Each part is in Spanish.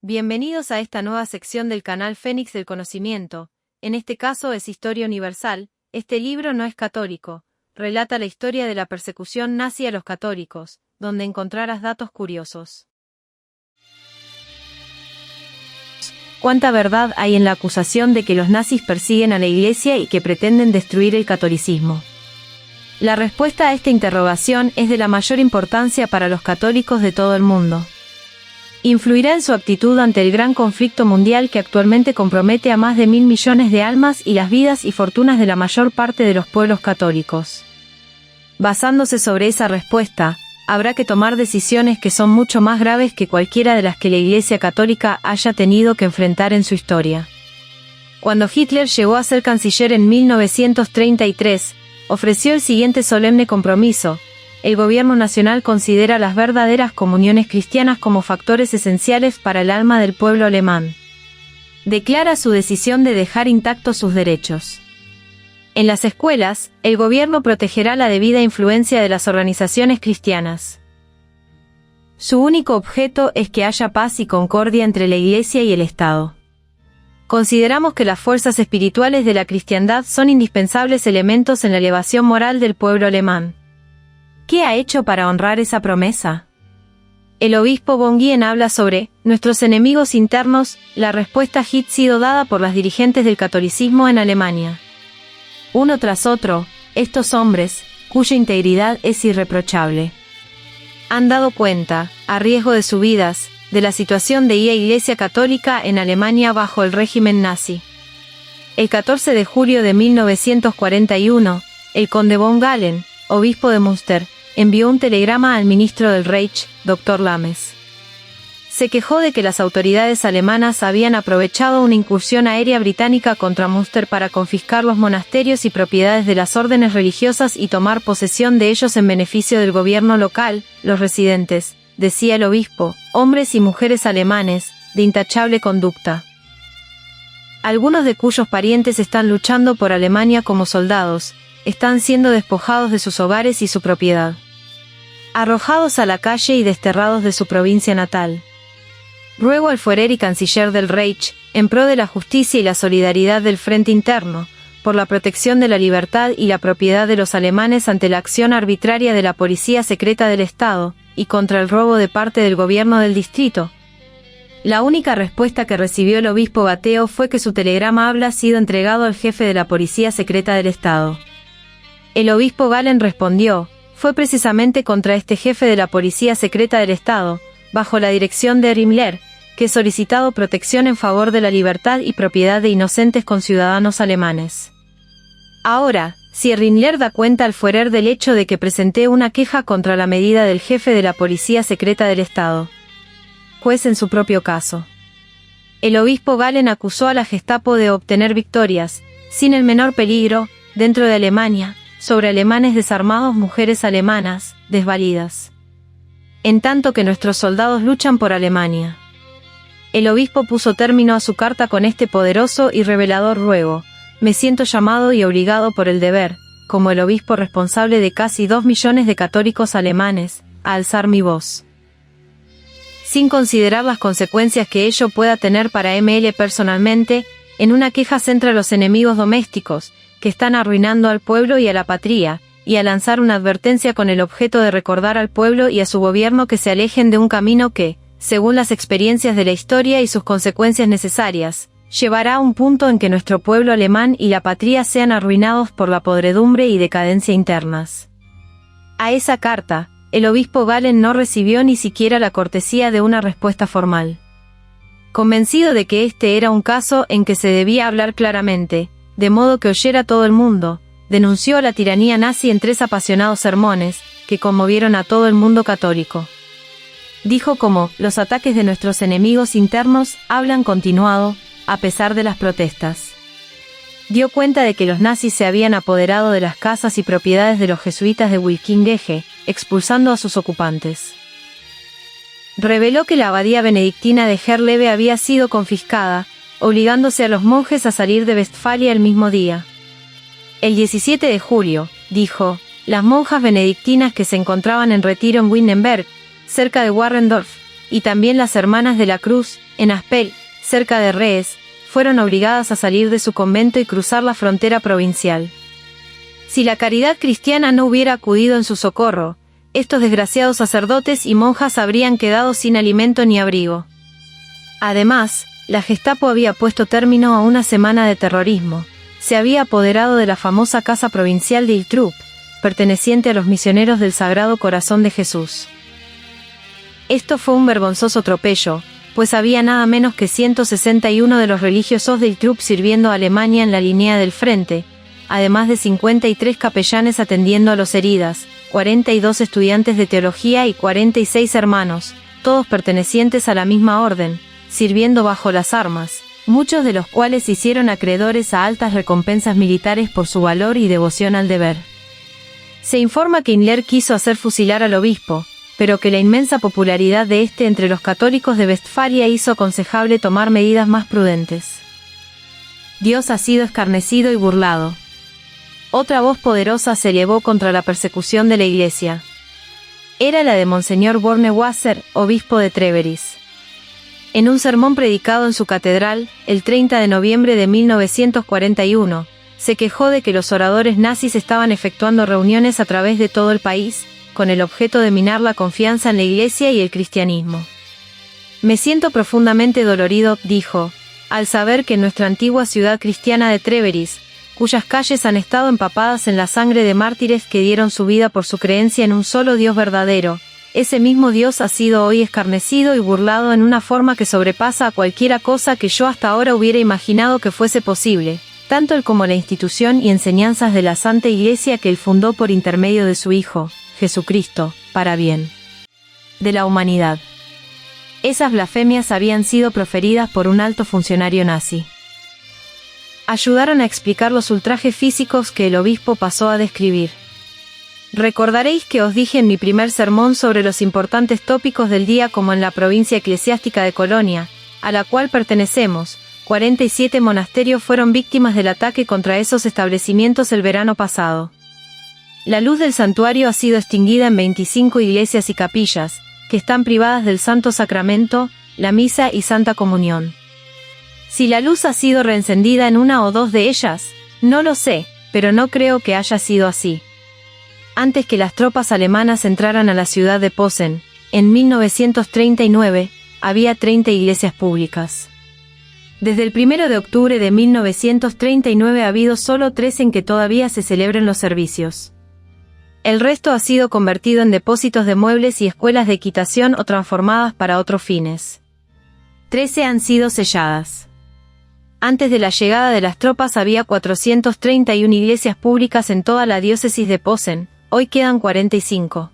Bienvenidos a esta nueva sección del canal Fénix del Conocimiento. En este caso es Historia Universal. Este libro no es católico. Relata la historia de la persecución nazi a los católicos, donde encontrarás datos curiosos. ¿Cuánta verdad hay en la acusación de que los nazis persiguen a la Iglesia y que pretenden destruir el catolicismo? La respuesta a esta interrogación es de la mayor importancia para los católicos de todo el mundo. Influirá en su actitud ante el gran conflicto mundial que actualmente compromete a más de 1.000 millones de almas y las vidas y fortunas de la mayor parte de los pueblos católicos. Basándose sobre esa respuesta, habrá que tomar decisiones que son mucho más graves que cualquiera de las que la Iglesia Católica haya tenido que enfrentar en su historia. Cuando Hitler llegó a ser canciller en 1933, ofreció el siguiente solemne compromiso: el gobierno nacional considera las verdaderas comuniones cristianas como factores esenciales para el alma del pueblo alemán. Declara su decisión de dejar intactos sus derechos. En las escuelas, el gobierno protegerá la debida influencia de las organizaciones cristianas. Su único objeto es que haya paz y concordia entre la Iglesia y el Estado. Consideramos que las fuerzas espirituales de la cristiandad son indispensables elementos en la elevación moral del pueblo alemán. ¿Qué ha hecho para honrar esa promesa? El obispo von Gien habla sobre nuestros enemigos internos. La respuesta ha sido dada por las dirigentes del catolicismo en Alemania. Uno tras otro, estos hombres, cuya integridad es irreprochable, han dado cuenta, a riesgo de sus vidas, de la situación de la Iglesia Católica en Alemania bajo el régimen nazi. El 14 de julio de 1941, el conde von Galen, obispo de Münster, envió un telegrama al ministro del Reich, Dr. Lames. Se quejó de que las autoridades alemanas habían aprovechado una incursión aérea británica contra Münster para confiscar los monasterios y propiedades de las órdenes religiosas y tomar posesión de ellos en beneficio del gobierno local. Los residentes, decía el obispo, hombres y mujeres alemanes, de intachable conducta, algunos de cuyos parientes están luchando por Alemania como soldados, están siendo despojados de sus hogares y su propiedad, arrojados a la calle y desterrados de su provincia natal. Ruego al fuerer y canciller del Reich, en pro de la justicia y la solidaridad del frente interno, por la protección de la libertad y la propiedad de los alemanes ante la acción arbitraria de la policía secreta del Estado, y contra el robo de parte del gobierno del distrito. La única respuesta que recibió el obispo Gateo fue que su telegrama había sido entregado al jefe de la policía secreta del Estado. El obispo Galen respondió: fue precisamente contra este jefe de la policía secreta del Estado, bajo la dirección de Himmler, que he solicitado protección en favor de la libertad y propiedad de inocentes conciudadanos alemanes. Ahora, si Himmler da cuenta al Führer del hecho de que presenté una queja contra la medida del jefe de la policía secreta del Estado, juez en su propio caso. El obispo Galen acusó a la Gestapo de obtener victorias, sin el menor peligro, dentro de Alemania, sobre alemanes desarmados, mujeres alemanas, desvalidas, en tanto que nuestros soldados luchan por Alemania. El obispo puso término a su carta con este poderoso y revelador ruego: me siento llamado y obligado por el deber, como el obispo responsable de casi 2 millones de católicos alemanes, a alzar mi voz, sin considerar las consecuencias que ello pueda tener para ml personalmente, en una queja contra los enemigos domésticos, que están arruinando al pueblo y a la patria, y a lanzar una advertencia con el objeto de recordar al pueblo y a su gobierno que se alejen de un camino que, según las experiencias de la historia y sus consecuencias necesarias, llevará a un punto en que nuestro pueblo alemán y la patria sean arruinados por la podredumbre y decadencia internas. A esa carta, el obispo Galen no recibió ni siquiera la cortesía de una respuesta formal. Convencido de que este era un caso en que se debía hablar claramente, de modo que oyera todo el mundo, denunció la tiranía nazi en 3 apasionados sermones, que conmovieron a todo el mundo católico. Dijo cómo los ataques de nuestros enemigos internos hablan continuado, a pesar de las protestas. Dio cuenta de que los nazis se habían apoderado de las casas y propiedades de los jesuitas de Wilkingege, expulsando a sus ocupantes. Reveló que la abadía benedictina de Herleve había sido confiscada, obligándose a los monjes a salir de Westfalia el mismo día. El 17 de julio, dijo, las monjas benedictinas que se encontraban en retiro en Wittenberg, cerca de Warrendorf, y también las Hermanas de la Cruz, en Aspel, cerca de Rees, fueron obligadas a salir de su convento y cruzar la frontera provincial. Si la caridad cristiana no hubiera acudido en su socorro, estos desgraciados sacerdotes y monjas habrían quedado sin alimento ni abrigo. Además, la Gestapo había puesto término a una semana de terrorismo. Se había apoderado de la famosa casa provincial de Iltrup, perteneciente a los misioneros del Sagrado Corazón de Jesús. Esto fue un vergonzoso atropello, pues había nada menos que 161 de los religiosos de Iltrup sirviendo a Alemania en la línea del frente, además de 53 capellanes atendiendo a los heridas, 42 estudiantes de teología y 46 hermanos, todos pertenecientes a la misma orden, sirviendo bajo las armas, muchos de los cuales se hicieron acreedores a altas recompensas militares por su valor y devoción al deber. Se informa que Himmler quiso hacer fusilar al obispo, pero que la inmensa popularidad de este entre los católicos de Westfalia hizo aconsejable tomar medidas más prudentes. Dios ha sido escarnecido y burlado. Otra voz poderosa se elevó contra la persecución de la Iglesia. Era la de Monseñor Bornewasser, obispo de Treveris. En un sermón predicado en su catedral, el 30 de noviembre de 1941, se quejó de que los oradores nazis estaban efectuando reuniones a través de todo el país, con el objeto de minar la confianza en la Iglesia y el cristianismo. Me siento profundamente dolorido, dijo, al saber que en nuestra antigua ciudad cristiana de Treveris, cuyas calles han estado empapadas en la sangre de mártires que dieron su vida por su creencia en un solo Dios verdadero, ese mismo Dios ha sido hoy escarnecido y burlado en una forma que sobrepasa a cualquiera cosa que yo hasta ahora hubiera imaginado que fuese posible, tanto él como la institución y enseñanzas de la Santa Iglesia que él fundó por intermedio de su Hijo, Jesucristo, para bien de la humanidad. Esas blasfemias habían sido proferidas por un alto funcionario nazi. Ayudaron a explicar los ultrajes físicos que el obispo pasó a describir. Recordaréis que os dije en mi primer sermón sobre los importantes tópicos del día como en la provincia eclesiástica de Colonia, a la cual pertenecemos, 47 monasterios fueron víctimas del ataque contra esos establecimientos el verano pasado. La luz del santuario ha sido extinguida en 25 iglesias y capillas, que están privadas del Santo Sacramento, la Misa y Santa Comunión. Si la luz ha sido reencendida en una o dos de ellas, no lo sé, pero no creo que haya sido así. Antes que las tropas alemanas entraran a la ciudad de Posen, en 1939, había 30 iglesias públicas. Desde el 1 de octubre de 1939 ha habido solo 3 en que todavía se celebran los servicios. El resto ha sido convertido en depósitos de muebles y escuelas de equitación o transformadas para otros fines. 13 han sido selladas. Antes de la llegada de las tropas había 431 iglesias públicas en toda la diócesis de Posen, hoy quedan 45.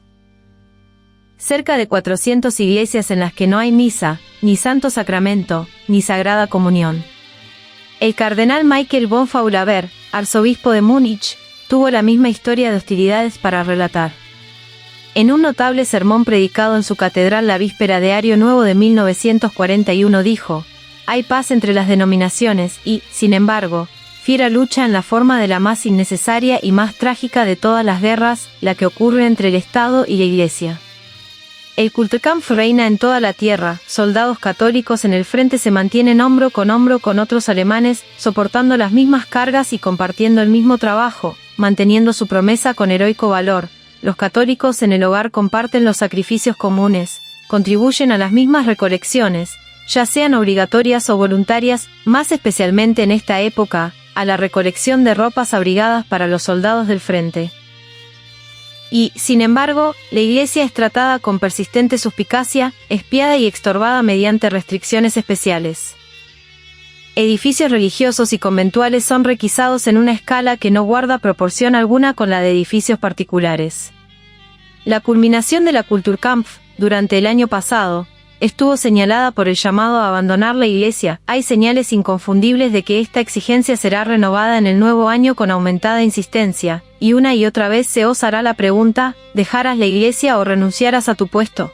Cerca de 400 iglesias en las que no hay misa, ni Santo Sacramento, ni Sagrada Comunión. El cardenal Michael von Faulhaber, arzobispo de Múnich, tuvo la misma historia de hostilidades para relatar. En un notable sermón predicado en su catedral la víspera de Año Nuevo de 1941 dijo: hay paz entre las denominaciones y, sin embargo, fiera lucha en la forma de la más innecesaria y más trágica de todas las guerras, la que ocurre entre el Estado y la Iglesia. El Kulturkampf reina en toda la tierra, soldados católicos en el frente se mantienen hombro con otros alemanes, soportando las mismas cargas y compartiendo el mismo trabajo, manteniendo su promesa con heroico valor. Los católicos en el hogar comparten los sacrificios comunes, contribuyen a las mismas recolecciones, ya sean obligatorias o voluntarias, más especialmente en esta época, a la recolección de ropas abrigadas para los soldados del frente. Y, sin embargo, la Iglesia es tratada con persistente suspicacia, espiada y extorbada mediante restricciones especiales. Edificios religiosos y conventuales son requisados en una escala que no guarda proporción alguna con la de edificios particulares. La culminación de la Kulturkampf, durante el año pasado, estuvo señalada por el llamado a abandonar la Iglesia. Hay señales inconfundibles de que esta exigencia será renovada en el nuevo año con aumentada insistencia, y una y otra vez se os hará la pregunta: ¿dejarás la Iglesia o renunciarás a tu puesto?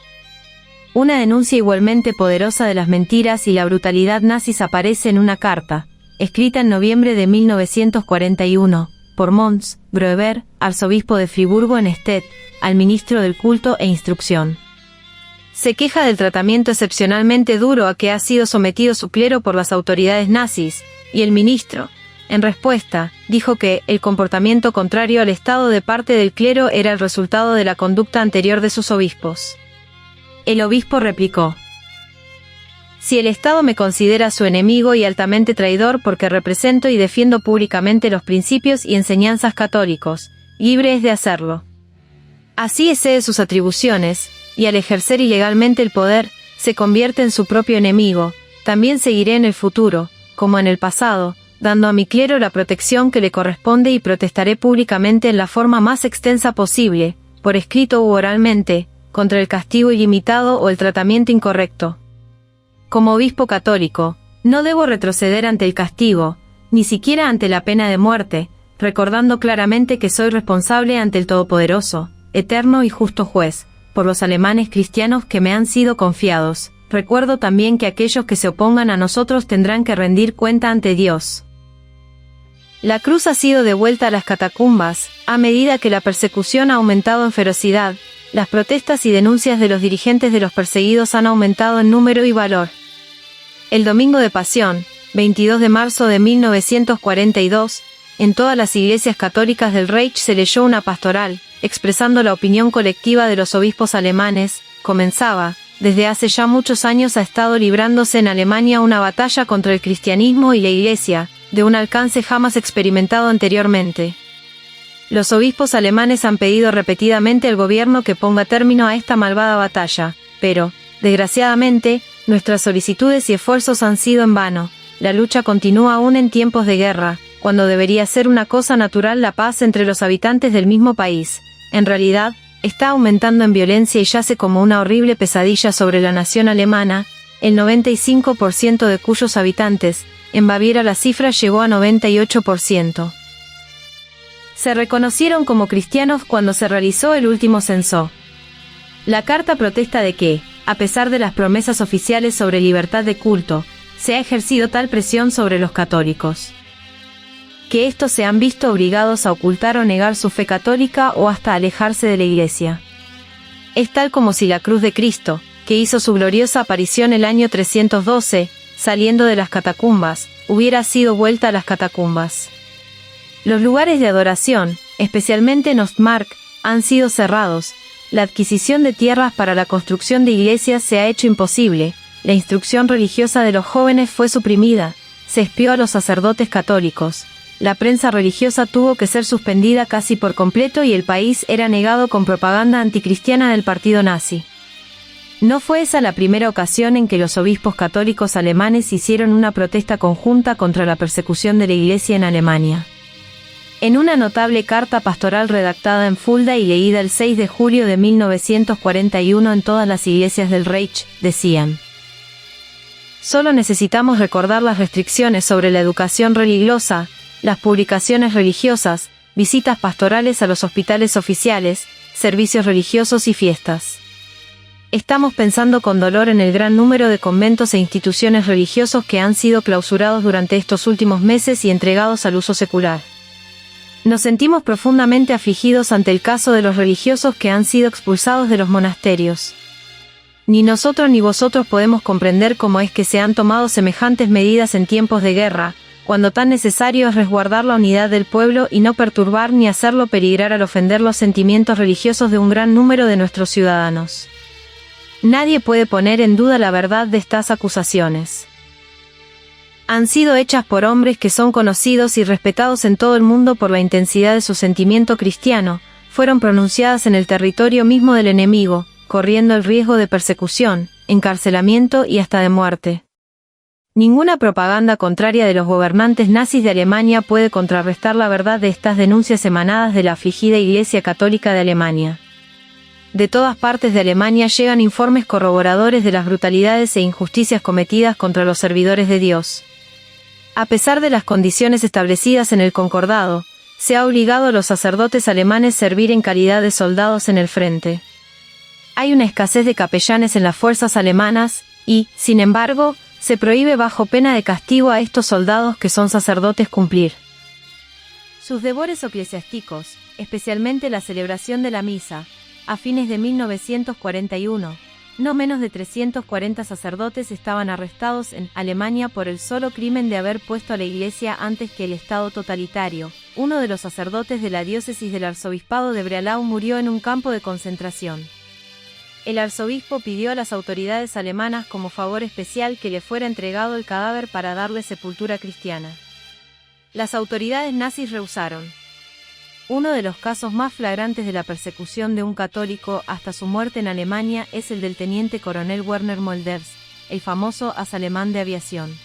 Una denuncia igualmente poderosa de las mentiras y la brutalidad nazis aparece en una carta, escrita en noviembre de 1941, por Mons Gröber, arzobispo de Friburgo en Estedt, al ministro del Culto e Instrucción. Se queja del tratamiento excepcionalmente duro a que ha sido sometido su clero por las autoridades nazis, y el ministro, en respuesta, dijo que el comportamiento contrario al Estado de parte del clero era el resultado de la conducta anterior de sus obispos. El obispo replicó: si el Estado me considera su enemigo y altamente traidor porque represento y defiendo públicamente los principios y enseñanzas católicos, libre es de hacerlo. Así excede sus atribuciones, y al ejercer ilegalmente el poder, se convierte en su propio enemigo. También seguiré en el futuro, como en el pasado, dando a mi clero la protección que le corresponde y protestaré públicamente en la forma más extensa posible, por escrito u oralmente, contra el castigo ilimitado o el tratamiento incorrecto. Como obispo católico, no debo retroceder ante el castigo, ni siquiera ante la pena de muerte, recordando claramente que soy responsable ante el Todopoderoso, eterno y justo juez, por los alemanes cristianos que me han sido confiados. Recuerdo también que aquellos que se opongan a nosotros tendrán que rendir cuenta ante Dios. La cruz ha sido devuelta a las catacumbas, a medida que la persecución ha aumentado en ferocidad. Las protestas y denuncias de los dirigentes de los perseguidos han aumentado en número y valor. El Domingo de Pasión, 22 de marzo de 1942, en todas las iglesias católicas del Reich se leyó una pastoral, expresando la opinión colectiva de los obispos alemanes. Comenzaba: desde hace ya muchos años ha estado librándose en Alemania una batalla contra el cristianismo y la Iglesia, de un alcance jamás experimentado anteriormente. Los obispos alemanes han pedido repetidamente al gobierno que ponga término a esta malvada batalla, pero, desgraciadamente, nuestras solicitudes y esfuerzos han sido en vano. La lucha continúa aún en tiempos de guerra, cuando debería ser una cosa natural la paz entre los habitantes del mismo país. En realidad, está aumentando en violencia y yace como una horrible pesadilla sobre la nación alemana, el 95% de cuyos habitantes, en Baviera la cifra llegó a 98%. Se reconocieron como cristianos cuando se realizó el último censo. La carta protesta de que, a pesar de las promesas oficiales sobre libertad de culto, se ha ejercido tal presión sobre los católicos, que estos se han visto obligados a ocultar o negar su fe católica o hasta alejarse de la Iglesia. Es tal como si la cruz de Cristo, que hizo su gloriosa aparición el año 312, saliendo de las catacumbas, hubiera sido vuelta a las catacumbas. Los lugares de adoración, especialmente en Ostmark, han sido cerrados. La adquisición de tierras para la construcción de iglesias se ha hecho imposible. La instrucción religiosa de los jóvenes fue suprimida. Se espió a los sacerdotes católicos. La prensa religiosa tuvo que ser suspendida casi por completo y el país era negado con propaganda anticristiana del partido nazi. No fue esa la primera ocasión en que los obispos católicos alemanes hicieron una protesta conjunta contra la persecución de la Iglesia en Alemania. En una notable carta pastoral redactada en Fulda y leída el 6 de julio de 1941 en todas las iglesias del Reich, decían: solo necesitamos recordar las restricciones sobre la educación religiosa, las publicaciones religiosas, visitas pastorales a los hospitales oficiales, servicios religiosos y fiestas. Estamos pensando con dolor en el gran número de conventos e instituciones religiosos que han sido clausurados durante estos últimos meses y entregados al uso secular. Nos sentimos profundamente afligidos ante el caso de los religiosos que han sido expulsados de los monasterios. Ni nosotros ni vosotros podemos comprender cómo es que se han tomado semejantes medidas en tiempos de guerra, cuando tan necesario es resguardar la unidad del pueblo y no perturbar ni hacerlo peligrar al ofender los sentimientos religiosos de un gran número de nuestros ciudadanos. Nadie puede poner en duda la verdad de estas acusaciones. Han sido hechas por hombres que son conocidos y respetados en todo el mundo por la intensidad de su sentimiento cristiano, fueron pronunciadas en el territorio mismo del enemigo, corriendo el riesgo de persecución, encarcelamiento y hasta de muerte. Ninguna propaganda contraria de los gobernantes nazis de Alemania puede contrarrestar la verdad de estas denuncias emanadas de la afligida Iglesia Católica de Alemania. De todas partes de Alemania llegan informes corroboradores de las brutalidades e injusticias cometidas contra los servidores de Dios. A pesar de las condiciones establecidas en el concordado, se ha obligado a los sacerdotes alemanes a servir en calidad de soldados en el frente. Hay una escasez de capellanes en las fuerzas alemanas, y, sin embargo, se prohíbe bajo pena de castigo a estos soldados que son sacerdotes cumplir sus deberes eclesiásticos, especialmente la celebración de la misa. A fines de 1941, No menos de 340 sacerdotes estaban arrestados en Alemania por el solo crimen de haber puesto a la Iglesia antes que el Estado totalitario. Uno de los sacerdotes de la diócesis del arzobispado de Breslau murió en un campo de concentración. El arzobispo pidió a las autoridades alemanas como favor especial que le fuera entregado el cadáver para darle sepultura cristiana. Las autoridades nazis rehusaron. Uno de los casos más flagrantes de la persecución de un católico hasta su muerte en Alemania es el del teniente coronel Werner Mölders, el famoso as alemán de aviación.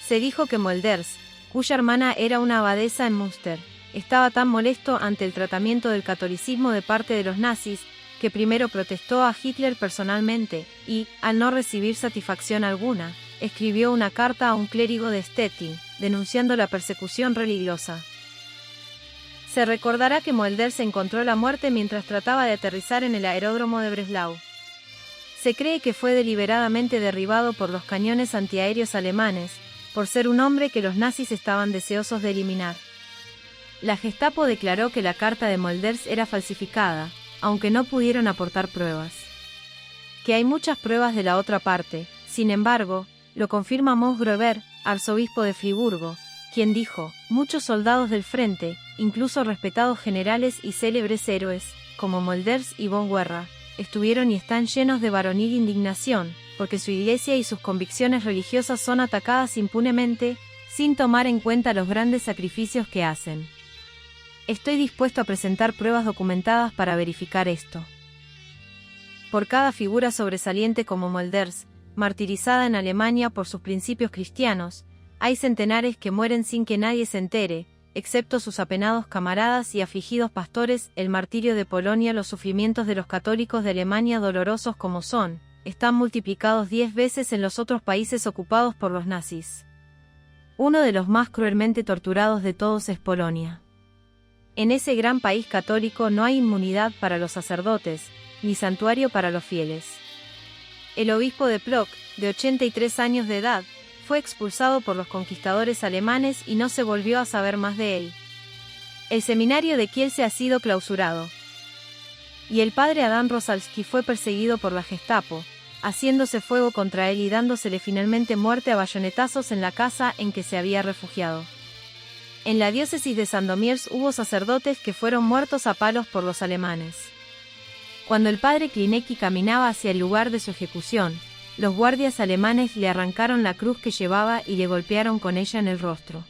Se dijo que Mölders, cuya hermana era una abadesa en Münster, estaba tan molesto ante el tratamiento del catolicismo de parte de los nazis, que primero protestó a Hitler personalmente, y, al no recibir satisfacción alguna, escribió una carta a un clérigo de Stettin, denunciando la persecución religiosa. Se recordará que Mölders encontró la muerte mientras trataba de aterrizar en el aeródromo de Breslau. Se cree que fue deliberadamente derribado por los cañones antiaéreos alemanes, por ser un hombre que los nazis estaban deseosos de eliminar. La Gestapo declaró que la carta de Mölders era falsificada, aunque no pudieron aportar pruebas. Que hay muchas pruebas de la otra parte, sin embargo, lo confirma Mons Groeber, arzobispo de Friburgo, quien dijo: muchos soldados del frente, incluso respetados generales y célebres héroes, como Mölders y von Werra, estuvieron y están llenos de varonil indignación, porque su iglesia y sus convicciones religiosas son atacadas impunemente, sin tomar en cuenta los grandes sacrificios que hacen. Estoy dispuesto a presentar pruebas documentadas para verificar esto. Por cada figura sobresaliente como Mölders, martirizada en Alemania por sus principios cristianos, hay centenares que mueren sin que nadie se entere, excepto sus apenados camaradas y afligidos pastores. El martirio de Polonia, los sufrimientos de los católicos de Alemania, dolorosos como son, están multiplicados 10 veces en los otros países ocupados por los nazis. Uno de los más cruelmente torturados de todos es Polonia. En ese gran país católico no hay inmunidad para los sacerdotes, ni santuario para los fieles. El obispo de Plock, de 83 años de edad, fue expulsado por los conquistadores alemanes y no se volvió a saber más de él. El seminario de Kielce ha sido clausurado. Y el padre Adam Rosalski fue perseguido por la Gestapo, haciéndose fuego contra él y dándosele finalmente muerte a bayonetazos en la casa en que se había refugiado. En la diócesis de Sandomierz hubo sacerdotes que fueron muertos a palos por los alemanes. Cuando el padre Klinecki caminaba hacia el lugar de su ejecución, los guardias alemanes le arrancaron la cruz que llevaba y le golpearon con ella en el rostro.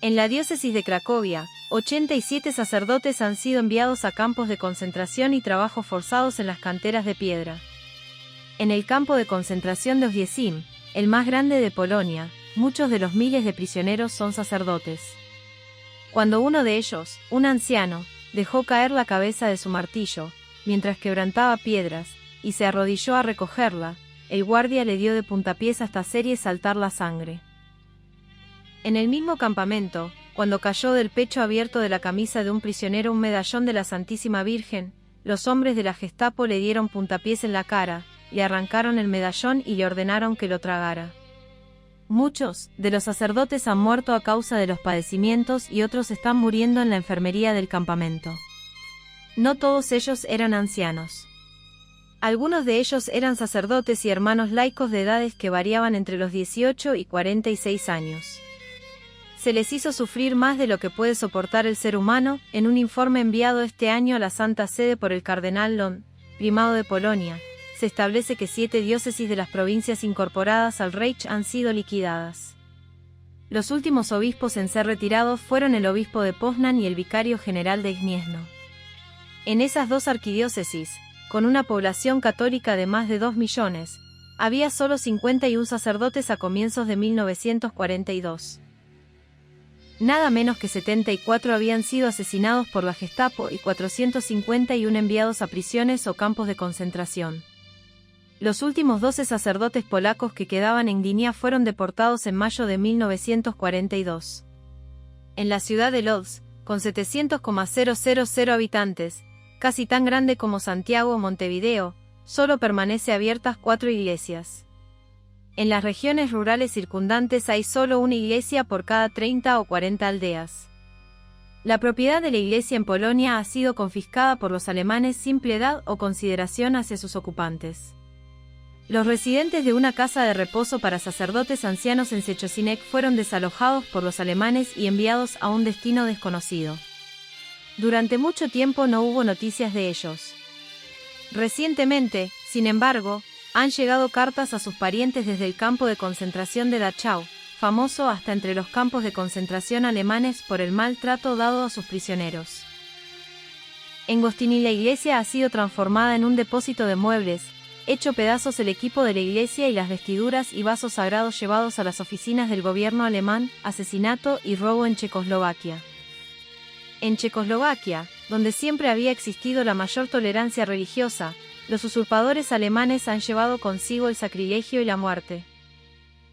En la diócesis de Cracovia, 87 sacerdotes han sido enviados a campos de concentración y trabajos forzados en las canteras de piedra. En el campo de concentración de Oswiecim, el más grande de Polonia, muchos de los miles de prisioneros son sacerdotes. Cuando uno de ellos, un anciano, dejó caer la cabeza de su martillo, mientras quebrantaba piedras, y se arrodilló a recogerla, el guardia le dio de puntapiés hasta hacerle saltar la sangre. En el mismo campamento, cuando cayó del pecho abierto de la camisa de un prisionero un medallón de la Santísima Virgen, los hombres de la Gestapo le dieron puntapiés en la cara, le arrancaron el medallón y le ordenaron que lo tragara. Muchos de los sacerdotes han muerto a causa de los padecimientos y otros están muriendo en la enfermería del campamento. No todos ellos eran ancianos. Algunos de ellos eran sacerdotes y hermanos laicos de edades que variaban entre los 18 y 46 años. Se les hizo sufrir más de lo que puede soportar el ser humano. En un informe enviado este año a la Santa Sede por el cardenal Lon, primado de Polonia, se establece que 7 diócesis de las provincias incorporadas al Reich han sido liquidadas. Los últimos obispos en ser retirados fueron el obispo de Poznan y el vicario general de Gniezno. En esas dos arquidiócesis, con una población católica de más de 2 millones, había solo 51 sacerdotes a comienzos de 1942. Nada menos que 74 habían sido asesinados por la Gestapo y 451 enviados a prisiones o campos de concentración. Los últimos 12 sacerdotes polacos que quedaban en Gdynia fueron deportados en mayo de 1942. En la ciudad de Lodz, con 700,000 habitantes, casi tan grande como Santiago o Montevideo, solo permanece abiertas 4 iglesias. En las regiones rurales circundantes hay solo una iglesia por cada 30 o 40 aldeas. La propiedad de la iglesia en Polonia ha sido confiscada por los alemanes sin piedad o consideración hacia sus ocupantes. Los residentes de una casa de reposo para sacerdotes ancianos en Sechocinek fueron desalojados por los alemanes y enviados a un destino desconocido. Durante mucho tiempo no hubo noticias de ellos. Recientemente, sin embargo, han llegado cartas a sus parientes desde el campo de concentración de Dachau, famoso hasta entre los campos de concentración alemanes por el maltrato dado a sus prisioneros. En Gostynia la iglesia ha sido transformada en un depósito de muebles, hecho pedazos el equipo de la iglesia y las vestiduras y vasos sagrados llevados a las oficinas del gobierno alemán, asesinato y robo en Checoslovaquia. En Checoslovaquia, donde siempre había existido la mayor tolerancia religiosa, los usurpadores alemanes han llevado consigo el sacrilegio y la muerte.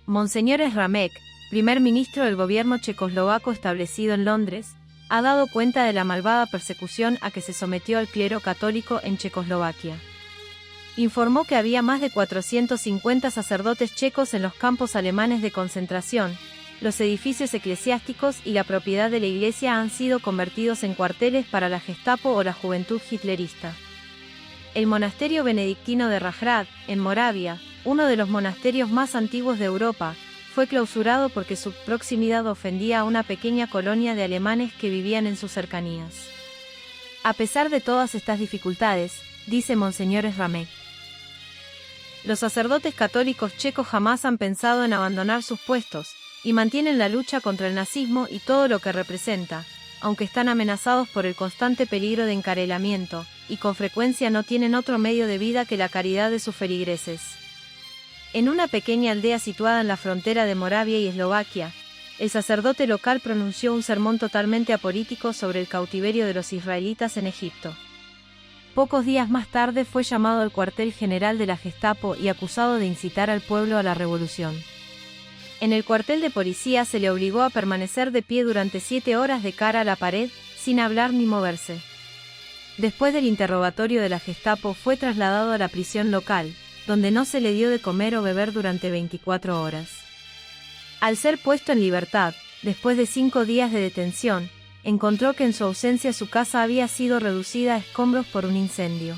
Monseñor Ramek, primer ministro del gobierno checoslovaco establecido en Londres, ha dado cuenta de la malvada persecución a que se sometió al clero católico en Checoslovaquia. Informó que había más de 450 sacerdotes checos en los campos alemanes de concentración. Los edificios eclesiásticos y la propiedad de la iglesia han sido convertidos en cuarteles para la Gestapo o la juventud hitlerista. El monasterio benedictino de Razgrad, en Moravia, uno de los monasterios más antiguos de Europa, fue clausurado porque su proximidad ofendía a una pequeña colonia de alemanes que vivían en sus cercanías. A pesar de todas estas dificultades, dice Monseñor Ramek, los sacerdotes católicos checos jamás han pensado en abandonar sus puestos, y mantienen la lucha contra el nazismo y todo lo que representa, aunque están amenazados por el constante peligro de encarcelamiento, y con frecuencia no tienen otro medio de vida que la caridad de sus feligreses. En una pequeña aldea situada en la frontera de Moravia y Eslovaquia, el sacerdote local pronunció un sermón totalmente apolítico sobre el cautiverio de los israelitas en Egipto. Pocos días más tarde fue llamado al cuartel general de la Gestapo y acusado de incitar al pueblo a la revolución. En el cuartel de policía se le obligó a permanecer de pie durante 7 horas de cara a la pared, sin hablar ni moverse. Después del interrogatorio de la Gestapo fue trasladado a la prisión local, donde no se le dio de comer o beber durante 24 horas. Al ser puesto en libertad, después de 5 días de detención, encontró que en su ausencia su casa había sido reducida a escombros por un incendio.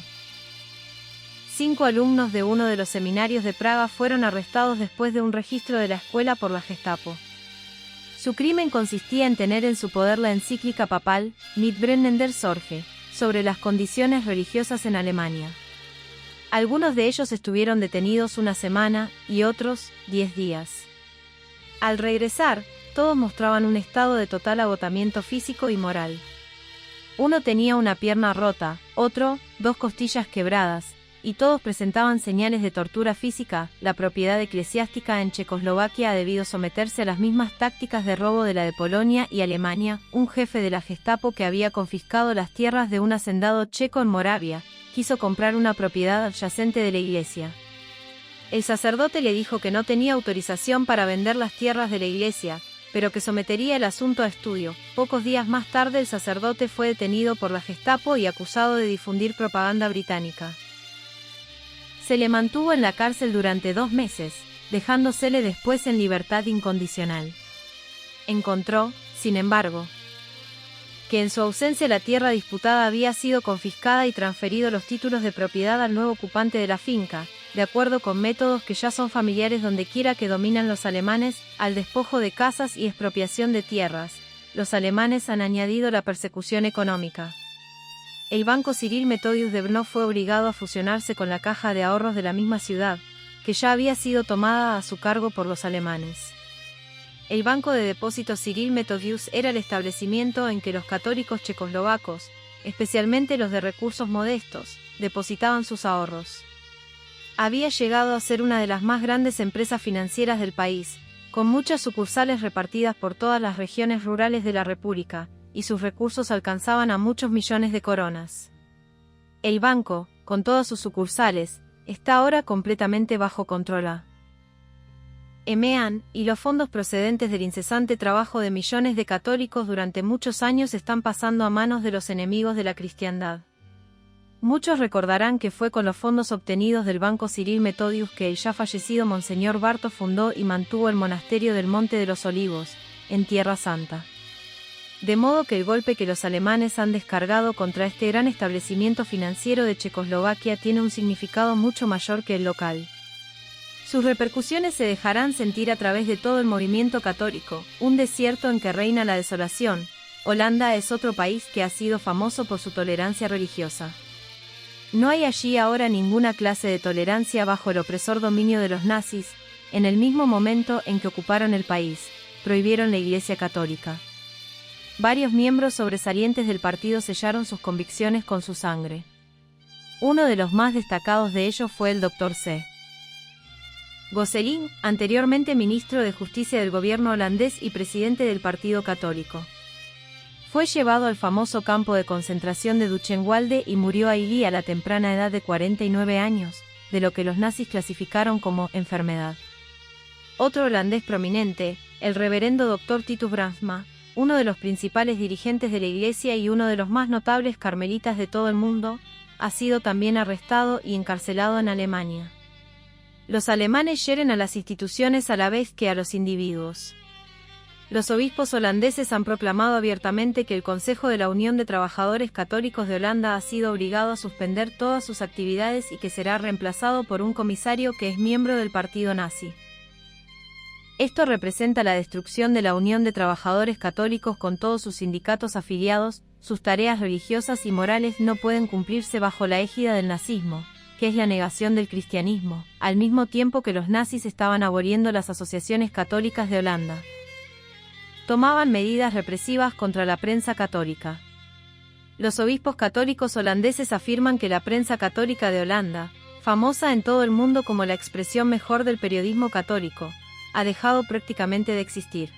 5 alumnos de uno de los seminarios de Praga fueron arrestados después de un registro de la escuela por la Gestapo. Su crimen consistía en tener en su poder la encíclica papal, Mit brennender Sorge, sobre las condiciones religiosas en Alemania. Algunos de ellos estuvieron detenidos 1 semana y otros 10 días. Al regresar, todos mostraban un estado de total agotamiento físico y moral. Uno tenía una pierna rota, otro, 2 costillas quebradas, y todos presentaban señales de tortura física. La propiedad eclesiástica en Checoslovaquia ha debido someterse a las mismas tácticas de robo de la de Polonia y Alemania. Un jefe de la Gestapo que había confiscado las tierras de un hacendado checo en Moravia, quiso comprar una propiedad adyacente de la iglesia. El sacerdote le dijo que no tenía autorización para vender las tierras de la iglesia, pero que sometería el asunto a estudio. Pocos días más tarde el sacerdote fue detenido por la Gestapo y acusado de difundir propaganda británica. Se le mantuvo en la cárcel durante 2 meses, dejándosele después en libertad incondicional. Encontró, sin embargo, que en su ausencia la tierra disputada había sido confiscada y transferido los títulos de propiedad al nuevo ocupante de la finca, de acuerdo con métodos que ya son familiares dondequiera que dominan los alemanes, al despojo de casas y expropiación de tierras. Los alemanes han añadido la persecución económica. El banco Cyril Methodius de Brno fue obligado a fusionarse con la caja de ahorros de la misma ciudad, que ya había sido tomada a su cargo por los alemanes. El banco de depósitos Cyril Methodius era el establecimiento en que los católicos checoslovacos, especialmente los de recursos modestos, depositaban sus ahorros. Había llegado a ser una de las más grandes empresas financieras del país, con muchas sucursales repartidas por todas las regiones rurales de la República, y sus recursos alcanzaban a muchos millones de coronas. El banco, con todas sus sucursales, está ahora completamente bajo control. EMEAN, y los fondos procedentes del incesante trabajo de millones de católicos durante muchos años están pasando a manos de los enemigos de la cristiandad. Muchos recordarán que fue con los fondos obtenidos del banco Cyril Methodius que el ya fallecido Monseñor Barto fundó y mantuvo el monasterio del Monte de los Olivos, en Tierra Santa. de modo que el golpe que los alemanes han descargado contra este gran establecimiento financiero de Checoslovaquia tiene un significado mucho mayor que el local. Sus repercusiones se dejarán sentir a través de todo el movimiento católico, un desierto en que reina la desolación. Holanda es otro país que ha sido famoso por su tolerancia religiosa. No hay allí ahora ninguna clase de tolerancia bajo el opresor dominio de los nazis. En el mismo momento en que ocuparon el país, prohibieron la Iglesia católica. Varios miembros sobresalientes del partido sellaron sus convicciones con su sangre. Uno de los más destacados de ellos fue el Dr. C. Gosselin, anteriormente ministro de Justicia del gobierno holandés y presidente del Partido Católico. Fue llevado al famoso campo de concentración de Buchenwalde y murió allí a la temprana edad de 49 años, de lo que los nazis clasificaron como enfermedad. Otro holandés prominente, el reverendo Dr. Titus Brandsma, uno de los principales dirigentes de la Iglesia y uno de los más notables carmelitas de todo el mundo, ha sido también arrestado y encarcelado en Alemania. Los alemanes hieren a las instituciones a la vez que a los individuos. Los obispos holandeses han proclamado abiertamente que el Consejo de la Unión de Trabajadores Católicos de Holanda ha sido obligado a suspender todas sus actividades y que será reemplazado por un comisario que es miembro del partido nazi. Esto representa la destrucción de la Unión de Trabajadores Católicos con todos sus sindicatos afiliados. Sus tareas religiosas y morales no pueden cumplirse bajo la égida del nazismo, que es la negación del cristianismo, al mismo tiempo que los nazis estaban aboliendo las asociaciones católicas de Holanda. Tomaban medidas represivas contra la prensa católica. Los obispos católicos holandeses afirman que la prensa católica de Holanda, famosa en todo el mundo como la expresión mejor del periodismo católico, ha dejado prácticamente de existir.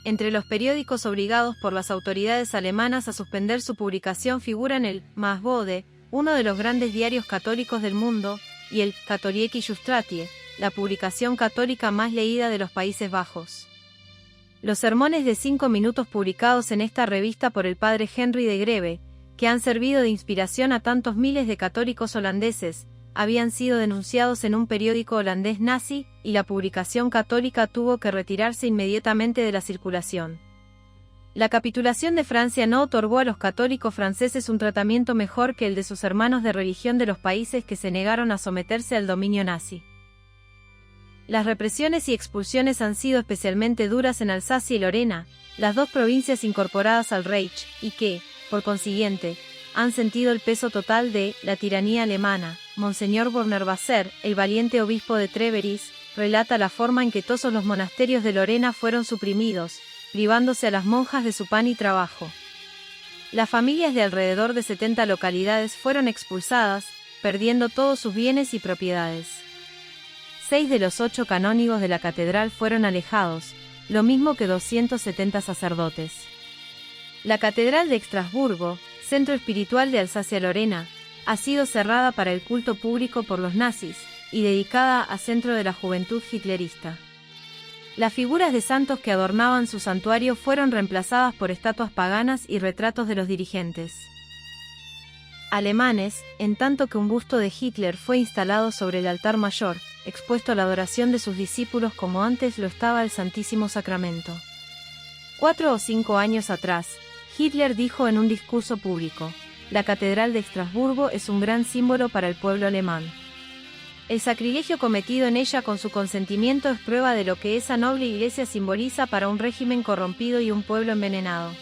Entre los periódicos obligados por las autoridades alemanas a suspender su publicación figuran el Maasbode, uno de los grandes diarios católicos del mundo, y el Katholieke Illustratie, la publicación católica más leída de los Países Bajos. Los sermones de 5 minutos publicados en esta revista por el padre Henry de Greve, que han servido de inspiración a tantos miles de católicos holandeses, habían sido denunciados en un periódico holandés nazi, y la publicación católica tuvo que retirarse inmediatamente de la circulación. La capitulación de Francia no otorgó a los católicos franceses un tratamiento mejor que el de sus hermanos de religión de los países que se negaron a someterse al dominio nazi. Las represiones y expulsiones han sido especialmente duras en Alsacia y Lorena, las dos provincias incorporadas al Reich, y que, por consiguiente, han sentido el peso total de la tiranía alemana. Monseñor Bornerwasser, el valiente obispo de Treveris, relata la forma en que todos los monasterios de Lorena fueron suprimidos, privándose a las monjas de su pan y trabajo. Las familias de alrededor de 70 localidades fueron expulsadas, perdiendo todos sus bienes y propiedades. 6 de los 8 canónigos de la catedral fueron alejados, lo mismo que 270 sacerdotes. La catedral de Estrasburgo, centro espiritual de Alsacia-Lorena, ha sido cerrada para el culto público por los nazis, y dedicada a centro de la juventud hitlerista. Las figuras de santos que adornaban su santuario fueron reemplazadas por estatuas paganas y retratos de los dirigentes alemanes, en tanto que un busto de Hitler fue instalado sobre el altar mayor, expuesto a la adoración de sus discípulos como antes lo estaba el Santísimo Sacramento. 4 o 5 años atrás, Hitler dijo en un discurso público: "La Catedral de Estrasburgo es un gran símbolo para el pueblo alemán. El sacrilegio cometido en ella con su consentimiento es prueba de lo que esa noble iglesia simboliza para un régimen corrompido y un pueblo envenenado.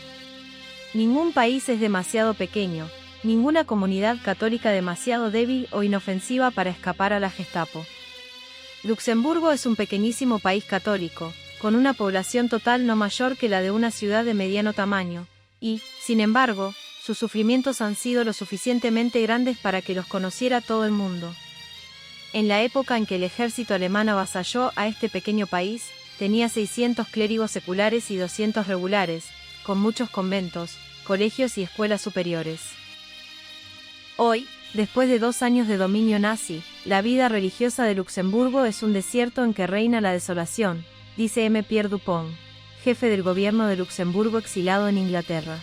Ningún país es demasiado pequeño, ninguna comunidad católica demasiado débil o inofensiva para escapar a la Gestapo. Luxemburgo es un pequeñísimo país católico, con una población total no mayor que la de una ciudad de mediano tamaño, y, sin embargo, sus sufrimientos han sido lo suficientemente grandes para que los conociera todo el mundo. En la época en que el ejército alemán avasalló a este pequeño país, tenía 600 clérigos seculares y 200 regulares, con muchos conventos, colegios y escuelas superiores. Hoy, después de 2 años de dominio nazi, la vida religiosa de Luxemburgo es un desierto en que reina la desolación", dice M. Pierre Dupont, jefe del gobierno de Luxemburgo exilado en Inglaterra.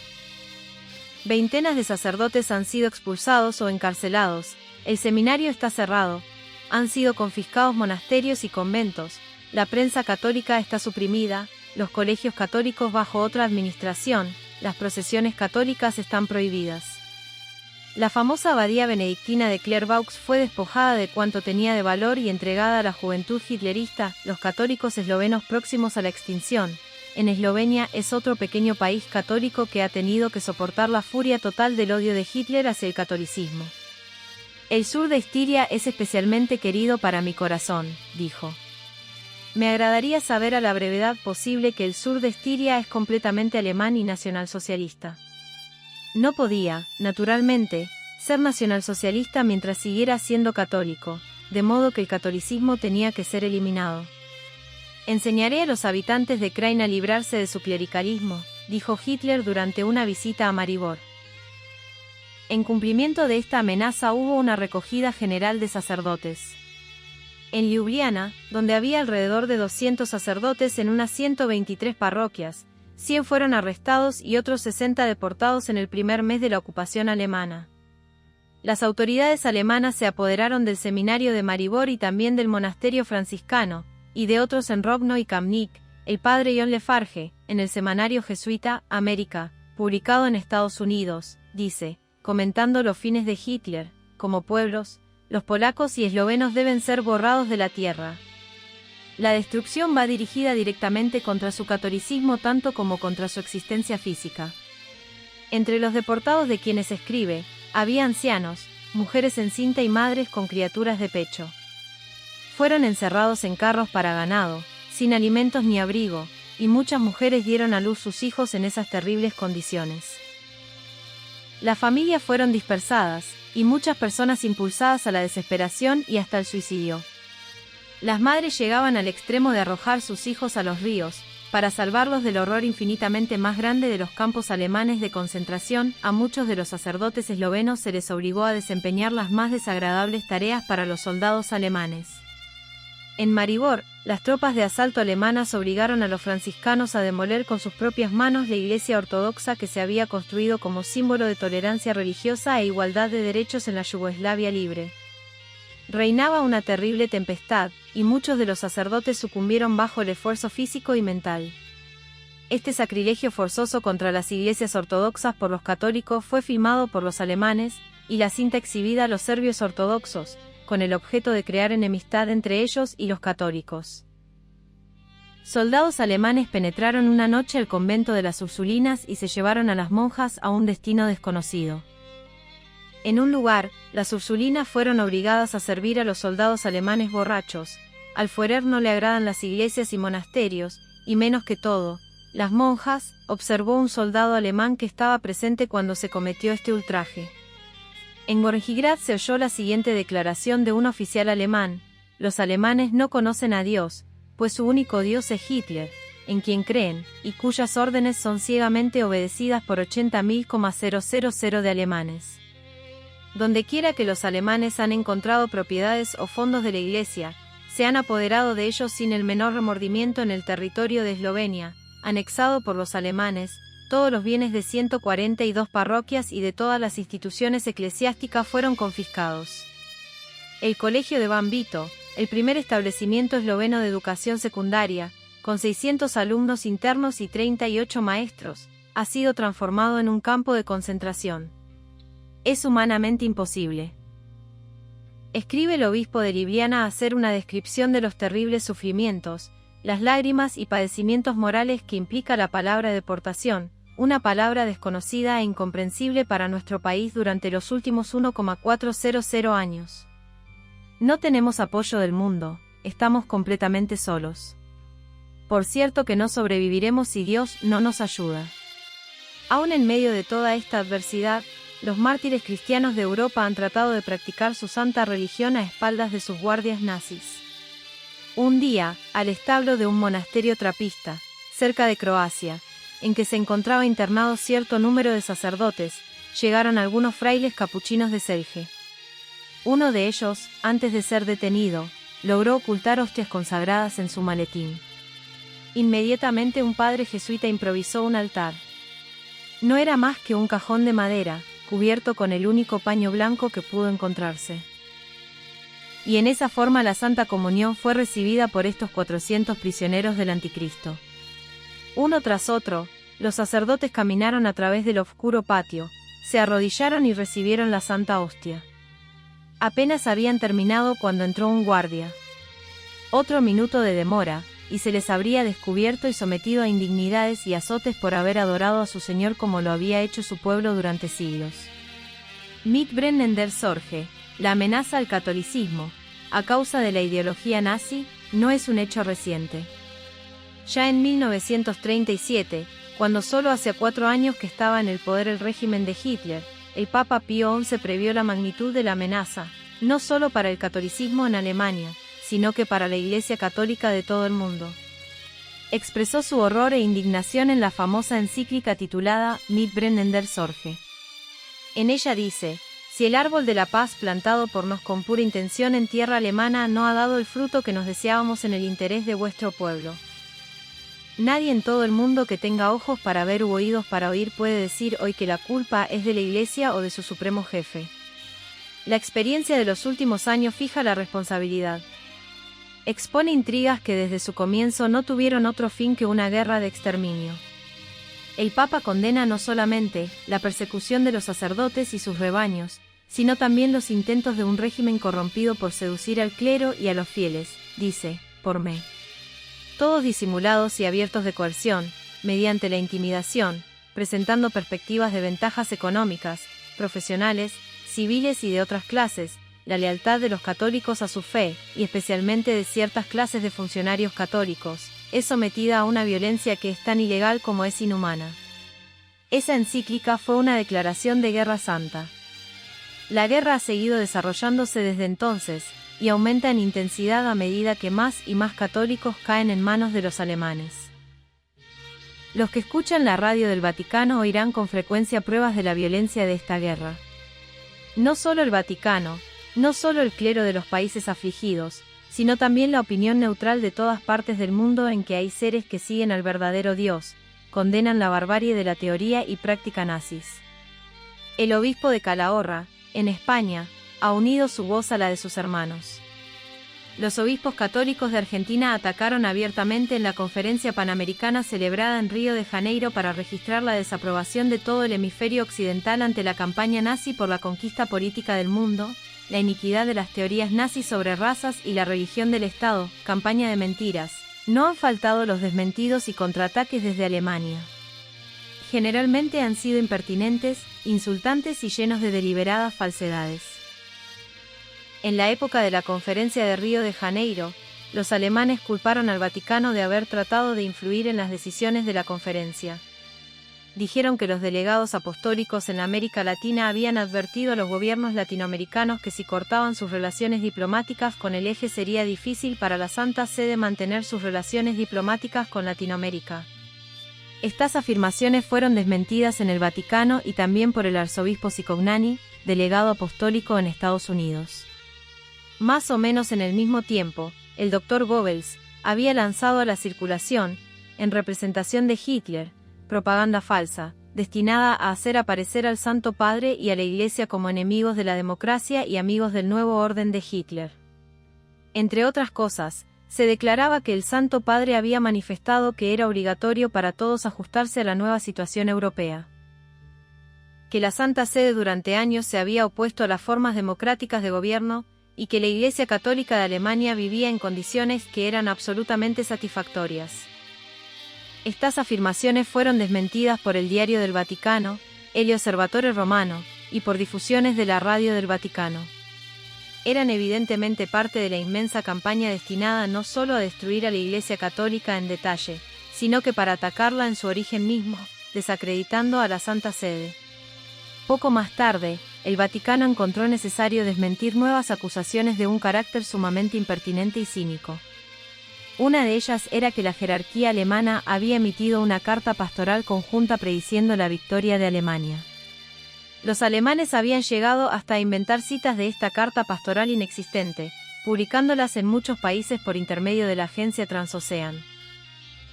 Veintenas de sacerdotes han sido expulsados o encarcelados, el seminario está cerrado, han sido confiscados monasterios y conventos, la prensa católica está suprimida, los colegios católicos bajo otra administración, las procesiones católicas están prohibidas. La famosa abadía benedictina de Clairvaux fue despojada de cuanto tenía de valor y entregada a la juventud hitlerista, los católicos eslovenos próximos a la extinción. En Eslovenia es otro pequeño país católico que ha tenido que soportar la furia total del odio de Hitler hacia el catolicismo. El sur de Estiria es especialmente querido para mi corazón, dijo. Me agradaría saber a la brevedad posible que el sur de Estiria es completamente alemán y nacionalsocialista. No podía, naturalmente, ser nacionalsocialista mientras siguiera siendo católico, de modo que el catolicismo tenía que ser eliminado. Enseñaré a los habitantes de Krain a librarse de su clericalismo, dijo Hitler durante una visita a Maribor. En cumplimiento de esta amenaza hubo una recogida general de sacerdotes. En Ljubljana, donde había alrededor de 200 sacerdotes en unas 123 parroquias, 100 fueron arrestados y otros 60 deportados en el primer mes de la ocupación alemana. Las autoridades alemanas se apoderaron del seminario de Maribor y también del monasterio franciscano, y de otros en Rovno y Kamnik. El padre John Lafarge, en el semanario jesuita América, publicado en Estados Unidos, dice, comentando los fines de Hitler, como pueblos, los polacos y eslovenos deben ser borrados de la tierra. La destrucción va dirigida directamente contra su catolicismo tanto como contra su existencia física. Entre los deportados de quienes escribe, había ancianos, mujeres encinta y madres con criaturas de pecho. Fueron encerrados en carros para ganado, sin alimentos ni abrigo, y muchas mujeres dieron a luz sus hijos en esas terribles condiciones. Las familias fueron dispersadas, y muchas personas impulsadas a la desesperación y hasta el suicidio. Las madres llegaban al extremo de arrojar sus hijos a los ríos, para salvarlos del horror infinitamente más grande de los campos alemanes de concentración. A muchos de los sacerdotes eslovenos se les obligó a desempeñar las más desagradables tareas para los soldados alemanes. En Maribor, las tropas de asalto alemanas obligaron a los franciscanos a demoler con sus propias manos la iglesia ortodoxa que se había construido como símbolo de tolerancia religiosa e igualdad de derechos en la Yugoslavia libre. Reinaba una terrible tempestad, y muchos de los sacerdotes sucumbieron bajo el esfuerzo físico y mental. Este sacrilegio forzoso contra las iglesias ortodoxas por los católicos fue filmado por los alemanes, y la cinta exhibida a los serbios ortodoxos, con el objeto de crear enemistad entre ellos y los católicos. Soldados alemanes penetraron una noche el convento de las Ursulinas y se llevaron a las monjas a un destino desconocido. En un lugar, las Ursulinas fueron obligadas a servir a los soldados alemanes borrachos. Al Führer no le agradan las iglesias y monasterios, y menos que todo, las monjas, observó un soldado alemán que estaba presente cuando se cometió este ultraje. En Gornjigrad se oyó la siguiente declaración de un oficial alemán: los alemanes no conocen a Dios, pues su único Dios es Hitler, en quien creen, y cuyas órdenes son ciegamente obedecidas por 80.000,000 de alemanes. Dondequiera que los alemanes han encontrado propiedades o fondos de la Iglesia, se han apoderado de ellos sin el menor remordimiento en el territorio de Eslovenia, anexado por los alemanes. Todos los bienes de 142 parroquias y de todas las instituciones eclesiásticas fueron confiscados. El Colegio de Ban Vito, el primer establecimiento esloveno de educación secundaria, con 600 alumnos internos y 38 maestros, ha sido transformado en un campo de concentración. Es humanamente imposible. Escribe el obispo de Ljubljana a hacer una descripción de los terribles sufrimientos, las lágrimas y padecimientos morales que implica la palabra deportación, una palabra desconocida e incomprensible para nuestro país durante los últimos 1,400 años. No tenemos apoyo del mundo, estamos completamente solos. Por cierto que no sobreviviremos si Dios no nos ayuda. Aún en medio de toda esta adversidad, los mártires cristianos de Europa han tratado de practicar su santa religión a espaldas de sus guardias nazis. Un día, al establo de un monasterio trapista, cerca de Croacia, en que se encontraba internado cierto número de sacerdotes, llegaron algunos frailes capuchinos de Celje. Uno de ellos, antes de ser detenido, logró ocultar hostias consagradas en su maletín. Inmediatamente un padre jesuita improvisó un altar. No era más que un cajón de madera, cubierto con el único paño blanco que pudo encontrarse. Y en esa forma la Santa Comunión fue recibida por estos 400 prisioneros del Anticristo. Uno tras otro, los sacerdotes caminaron a través del oscuro patio, se arrodillaron y recibieron la Santa Hostia. Apenas habían terminado cuando entró un guardia. Otro minuto de demora, y se les habría descubierto y sometido a indignidades y azotes por haber adorado a su Señor como lo había hecho su pueblo durante siglos. Mitbrennen der Sorge, la amenaza al catolicismo, a causa de la ideología nazi, no es un hecho reciente. Ya en 1937, cuando solo hacía 4 años que estaba en el poder el régimen de Hitler, el Papa Pío XI previó la magnitud de la amenaza, no solo para el catolicismo en Alemania, sino que para la Iglesia Católica de todo el mundo. Expresó su horror e indignación en la famosa encíclica titulada Mitbrennen der Sorge. En ella dice: si el árbol de la paz plantado por nos con pura intención en tierra alemana no ha dado el fruto que nos deseábamos en el interés de vuestro pueblo. Nadie en todo el mundo que tenga ojos para ver u oídos para oír puede decir hoy que la culpa es de la Iglesia o de su supremo jefe. La experiencia de los últimos años fija la responsabilidad. Expone intrigas que desde su comienzo no tuvieron otro fin que una guerra de exterminio. El Papa condena no solamente la persecución de los sacerdotes y sus rebaños, sino también los intentos de un régimen corrompido por seducir al clero y a los fieles, dice, por me. Todos disimulados y abiertos de coerción, mediante la intimidación, presentando perspectivas de ventajas económicas, profesionales, civiles y de otras clases, la lealtad de los católicos a su fe, y especialmente de ciertas clases de funcionarios católicos, es sometida a una violencia que es tan ilegal como es inhumana. Esa encíclica fue una declaración de guerra santa. La guerra ha seguido desarrollándose desde entonces, y aumenta en intensidad a medida que más y más católicos caen en manos de los alemanes. Los que escuchan la radio del Vaticano oirán con frecuencia pruebas de la violencia de esta guerra. No solo el Vaticano, no solo el clero de los países afligidos, sino también la opinión neutral de todas partes del mundo en que hay seres que siguen al verdadero Dios, condenan la barbarie de la teoría y práctica nazis. El obispo de Calahorra, en España, ha unido su voz a la de sus hermanos. Los obispos católicos de Argentina atacaron abiertamente en la conferencia panamericana celebrada en Río de Janeiro para registrar la desaprobación de todo el hemisferio occidental ante la campaña nazi por la conquista política del mundo, la iniquidad de las teorías nazis sobre razas y la religión del Estado, campaña de mentiras. No han faltado los desmentidos y contraataques desde Alemania. Generalmente han sido impertinentes, insultantes y llenos de deliberadas falsedades. En la época de la Conferencia de Río de Janeiro, los alemanes culparon al Vaticano de haber tratado de influir en las decisiones de la conferencia. Dijeron que los delegados apostólicos en América Latina habían advertido a los gobiernos latinoamericanos que si cortaban sus relaciones diplomáticas con el eje sería difícil para la Santa Sede mantener sus relaciones diplomáticas con Latinoamérica. Estas afirmaciones fueron desmentidas en el Vaticano y también por el arzobispo Cicognani, delegado apostólico en Estados Unidos. Más o menos en el mismo tiempo, el Dr. Goebbels había lanzado a la circulación, en representación de Hitler, propaganda falsa, destinada a hacer aparecer al Santo Padre y a la Iglesia como enemigos de la democracia y amigos del nuevo orden de Hitler. Entre otras cosas, se declaraba que el Santo Padre había manifestado que era obligatorio para todos ajustarse a la nueva situación europea. Que la Santa Sede durante años se había opuesto a las formas democráticas de gobierno, y que la Iglesia Católica de Alemania vivía en condiciones que eran absolutamente satisfactorias. Estas afirmaciones fueron desmentidas por el Diario del Vaticano, el Osservatore Romano, y por difusiones de la Radio del Vaticano. Eran evidentemente parte de la inmensa campaña destinada no solo a destruir a la Iglesia Católica en detalle, sino que para atacarla en su origen mismo, desacreditando a la Santa Sede. Poco más tarde, el Vaticano encontró necesario desmentir nuevas acusaciones de un carácter sumamente impertinente y cínico. Una de ellas era que la jerarquía alemana había emitido una carta pastoral conjunta prediciendo la victoria de Alemania. Los alemanes habían llegado hasta a inventar citas de esta carta pastoral inexistente, publicándolas en muchos países por intermedio de la agencia Transocean.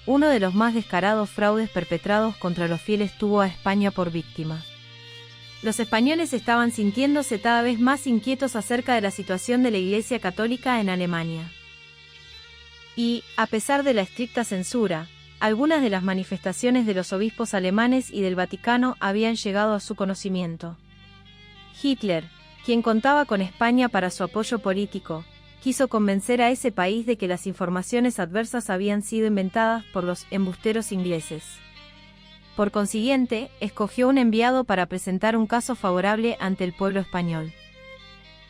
Uno de los más descarados fraudes perpetrados contra los fieles tuvo a España por víctima. Los españoles estaban sintiéndose cada vez más inquietos acerca de la situación de la Iglesia Católica en Alemania. Y, a pesar de la estricta censura, Algunas de las manifestaciones de los obispos alemanes y del Vaticano habían llegado a su conocimiento. Hitler, quien contaba con España para su apoyo político, quiso convencer a ese país de que las informaciones adversas habían sido inventadas por los embusteros ingleses. Por consiguiente, escogió un enviado para presentar un caso favorable ante el pueblo español.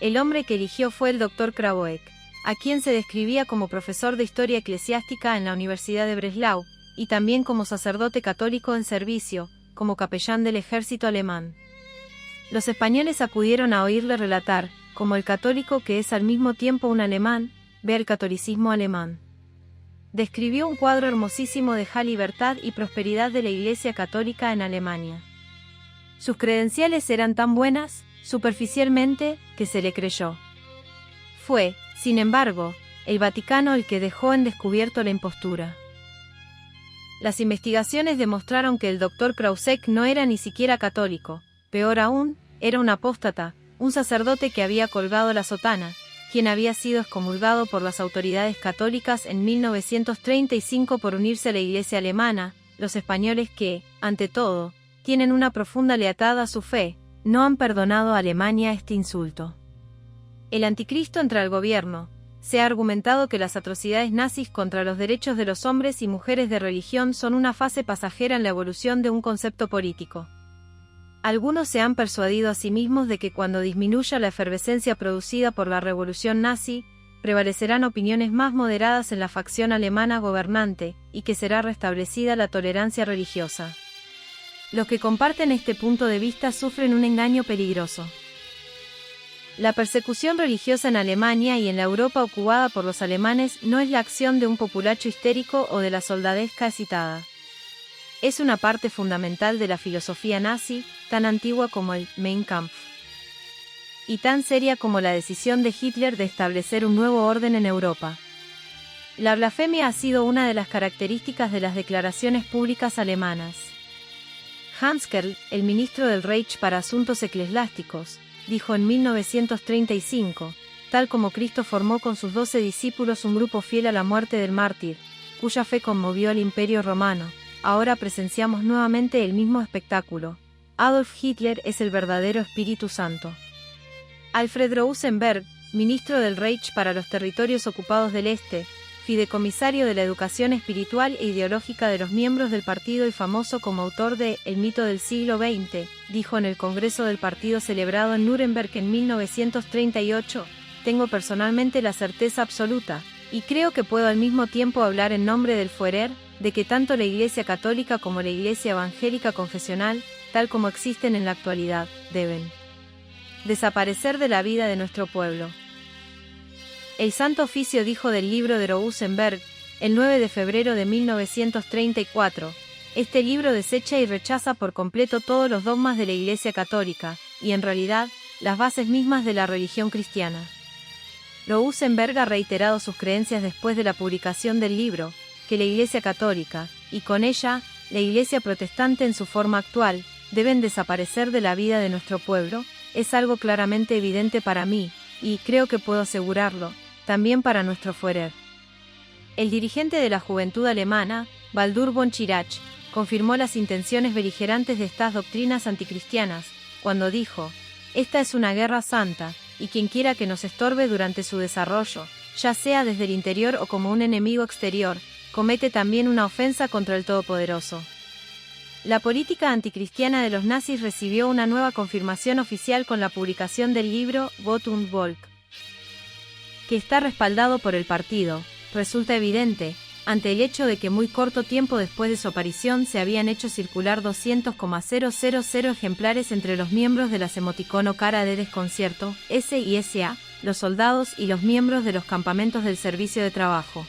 El hombre que eligió fue el Dr. Kraboek, a quien se describía como profesor de historia eclesiástica en la Universidad de Breslau, y también como sacerdote católico en servicio, como capellán del ejército alemán. Los españoles acudieron a oírle relatar, como el católico que es al mismo tiempo un alemán, ve el catolicismo alemán. Describió un cuadro hermosísimo de la libertad y prosperidad de la Iglesia Católica en Alemania. Sus credenciales eran tan buenas, superficialmente, que se le creyó. Fue, sin embargo, el Vaticano el que dejó en descubierto la impostura. Las investigaciones demostraron que el Dr. Krausek no era ni siquiera católico, peor aún, era un apóstata, un sacerdote que había colgado la sotana, quien había sido excomulgado por las autoridades católicas en 1935 por unirse a la Iglesia alemana. Los españoles que, ante todo, tienen una profunda lealtad a su fe, no han perdonado a Alemania este insulto. El anticristo entra al gobierno. Se ha argumentado que las atrocidades nazis contra los derechos de los hombres y mujeres de religión son una fase pasajera en la evolución de un concepto político. Algunos se han persuadido a sí mismos de que cuando disminuya la efervescencia producida por la revolución nazi, prevalecerán opiniones más moderadas en la facción alemana gobernante, y que será restablecida la tolerancia religiosa. Los que comparten este punto de vista sufren un engaño peligroso. La persecución religiosa en Alemania y en la Europa ocupada por los alemanes no es la acción de un populacho histérico o de la soldadesca excitada. Es una parte fundamental de la filosofía nazi, tan antigua como el Mein Kampf, y tan seria como la decisión de Hitler de establecer un nuevo orden en Europa. La blasfemia ha sido una de las características de las declaraciones públicas alemanas. Hans Kerl, el ministro del Reich para Asuntos Eclesiásticos, dijo en 1935, tal como Cristo formó con sus 12 discípulos un grupo fiel a la muerte del mártir, cuya fe conmovió al Imperio Romano, ahora presenciamos nuevamente el mismo espectáculo. Adolf Hitler es el verdadero Espíritu Santo. Alfred Rosenberg, ministro del Reich para los territorios ocupados del Este, fideicomisario de la educación espiritual e ideológica de los miembros del partido y famoso como autor de El mito del siglo XX, dijo en el Congreso del Partido celebrado en Nuremberg en 1938, «Tengo personalmente la certeza absoluta, y creo que puedo al mismo tiempo hablar en nombre del Führer, de que tanto la Iglesia Católica como la Iglesia Evangélica Confesional, tal como existen en la actualidad, deben desaparecer de la vida de nuestro pueblo». El Santo Oficio dijo del libro de Rosenberg, el 9 de febrero de 1934, este libro desecha y rechaza por completo todos los dogmas de la Iglesia Católica, y en realidad, las bases mismas de la religión cristiana. Rosenberg ha reiterado sus creencias después de la publicación del libro, que la Iglesia Católica, y con ella, la Iglesia Protestante en su forma actual, deben desaparecer de la vida de nuestro pueblo, es algo claramente evidente para mí, y creo que puedo asegurarlo, también para nuestro Führer. El dirigente de la juventud alemana, Baldur von Schirach, confirmó las intenciones beligerantes de estas doctrinas anticristianas, cuando dijo, «Esta es una guerra santa, y quien quiera que nos estorbe durante su desarrollo, ya sea desde el interior o como un enemigo exterior, comete también una ofensa contra el Todopoderoso». La política anticristiana de los nazis recibió una nueva confirmación oficial con la publicación del libro Gott und Volk, que está respaldado por el partido. Resulta evidente, ante el hecho de que muy corto tiempo después de su aparición se habían hecho circular 200,000 ejemplares entre los miembros de las emoticono cara de desconcierto, S y SA, los soldados y los miembros de los campamentos del servicio de trabajo.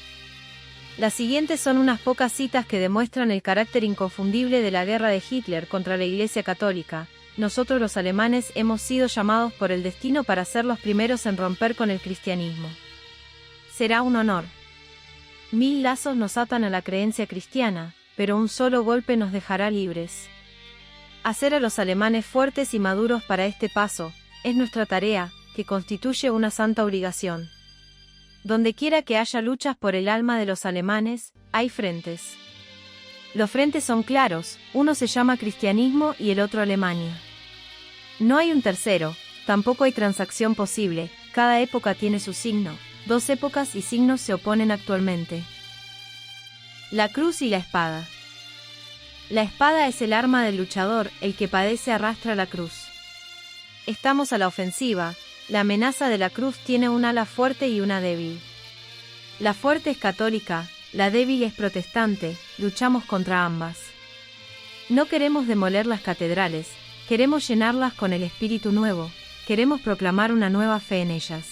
Las siguientes son unas pocas citas que demuestran el carácter inconfundible de la guerra de Hitler contra la Iglesia Católica. Nosotros los alemanes hemos sido llamados por el destino para ser los primeros en romper con el cristianismo. Será un honor. 1000 lazos nos atan a la creencia cristiana, pero un solo golpe nos dejará libres. Hacer a los alemanes fuertes y maduros para este paso, es nuestra tarea, que constituye una santa obligación. Donde quiera que haya luchas por el alma de los alemanes, hay frentes. Los frentes son claros, uno se llama cristianismo y el otro Alemania. No hay un tercero, tampoco hay transacción posible, cada época tiene su signo, dos épocas y signos se oponen actualmente. La cruz y la espada. La espada es el arma del luchador, el que padece arrastra la cruz. Estamos a la ofensiva, la amenaza de la cruz tiene un ala fuerte y una débil. La fuerte es católica, la débil es protestante, luchamos contra ambas. No queremos demoler las catedrales, queremos llenarlas con el espíritu nuevo, queremos proclamar una nueva fe en ellas.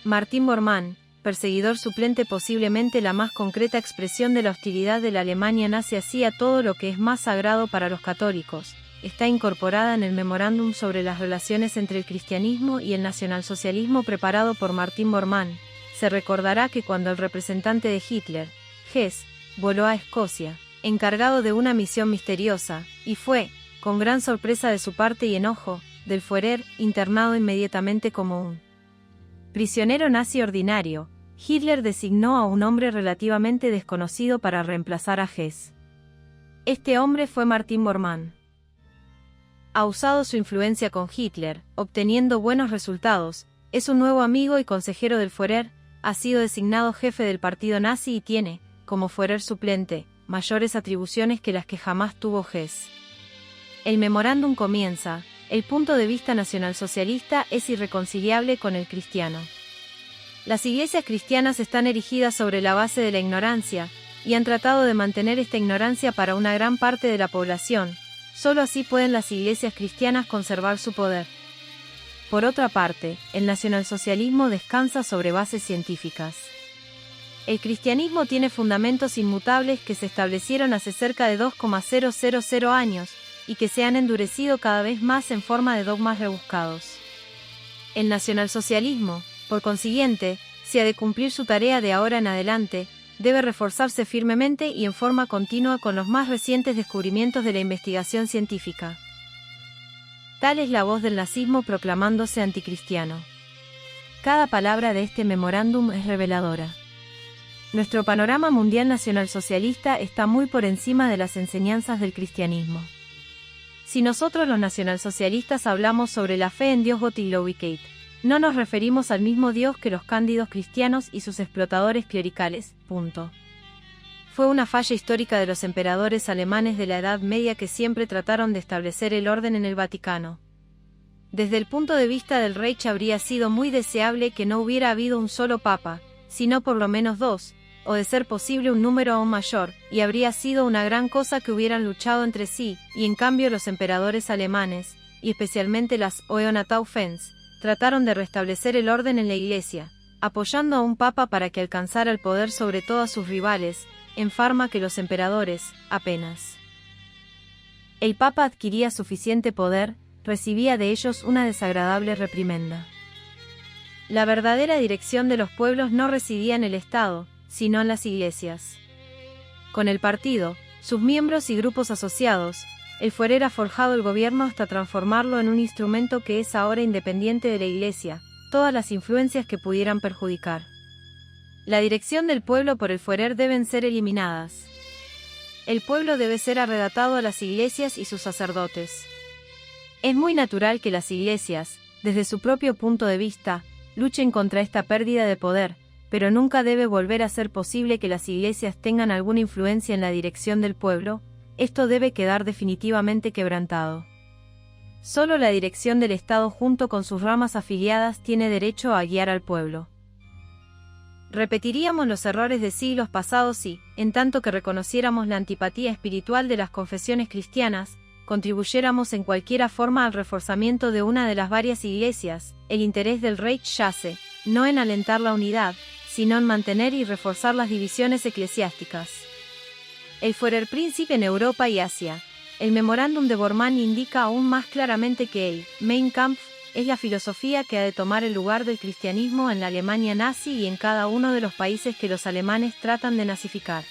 Martín Bormann, perseguidor suplente, posiblemente la más concreta expresión de la hostilidad de la Alemania nazi hacia todo lo que es más sagrado para los católicos, está incorporada en el memorándum sobre las relaciones entre el cristianismo y el nacionalsocialismo preparado por Martín Bormann. Se recordará que cuando el representante de Hitler, Hess, voló a Escocia, encargado de una misión misteriosa, y fue, con gran sorpresa de su parte y enojo, del Führer, internado inmediatamente como un prisionero nazi ordinario, Hitler designó a un hombre relativamente desconocido para reemplazar a Hess. Este hombre fue Martín Bormann. Ha usado su influencia con Hitler, obteniendo buenos resultados, es un nuevo amigo y consejero del Führer, ha sido designado jefe del partido nazi y tiene, como Führer suplente, mayores atribuciones que las que jamás tuvo Hess. El memorándum comienza: el punto de vista nacionalsocialista es irreconciliable con el cristiano. Las iglesias cristianas están erigidas sobre la base de la ignorancia, y han tratado de mantener esta ignorancia para una gran parte de la población. Solo así pueden las iglesias cristianas conservar su poder. Por otra parte, el nacionalsocialismo descansa sobre bases científicas. El cristianismo tiene fundamentos inmutables que se establecieron hace cerca de 2,000 años, y que se han endurecido cada vez más en forma de dogmas rebuscados. El nacionalsocialismo, por consiguiente, si ha de cumplir su tarea de ahora en adelante, debe reforzarse firmemente y en forma continua con los más recientes descubrimientos de la investigación científica. Tal es la voz del nazismo proclamándose anticristiano. Cada palabra de este memorándum es reveladora. Nuestro panorama mundial nacionalsocialista está muy por encima de las enseñanzas del cristianismo. Si nosotros los nacionalsocialistas hablamos sobre la fe en Dios Gott-Glaubenkeit, no nos referimos al mismo Dios que los cándidos cristianos y sus explotadores clericales. Fue una falla histórica de los emperadores alemanes de la Edad Media que siempre trataron de establecer el orden en el Vaticano. Desde el punto de vista del Reich habría sido muy deseable que no hubiera habido un solo papa, sino por lo menos dos, o de ser posible un número aún mayor, y habría sido una gran cosa que hubieran luchado entre sí, y en cambio los emperadores alemanes, y especialmente las Hohenstaufen, trataron de restablecer el orden en la Iglesia, apoyando a un papa para que alcanzara el poder sobre todos sus rivales, en forma que los emperadores, apenas el papa adquiría suficiente poder, recibía de ellos una desagradable reprimenda. La verdadera dirección de los pueblos no residía en el Estado, sino en las iglesias. Con el partido, sus miembros y grupos asociados, el Führer ha forjado el gobierno hasta transformarlo en un instrumento que es ahora independiente de la Iglesia, todas las influencias que pudieran perjudicar la dirección del pueblo por el Führer deben ser eliminadas. El pueblo debe ser arrebatado a las iglesias y sus sacerdotes. Es muy natural que las iglesias, desde su propio punto de vista, luchen contra esta pérdida de poder, pero nunca debe volver a ser posible que las iglesias tengan alguna influencia en la dirección del pueblo. Esto debe quedar definitivamente quebrantado. Solo la dirección del Estado junto con sus ramas afiliadas tiene derecho a guiar al pueblo. Repetiríamos los errores de siglos pasados si, en tanto que reconociéramos la antipatía espiritual de las confesiones cristianas, contribuyéramos en cualquiera forma al reforzamiento de una de las varias iglesias. El interés del Reich yace, no en alentar la unidad, sino en mantener y reforzar las divisiones eclesiásticas. El Führerprinzip en Europa y Asia. El memorándum de Bormann indica aún más claramente que el Mein Kampf es la filosofía que ha de tomar el lugar del cristianismo en la Alemania nazi y en cada uno de los países que los alemanes tratan de nazificar.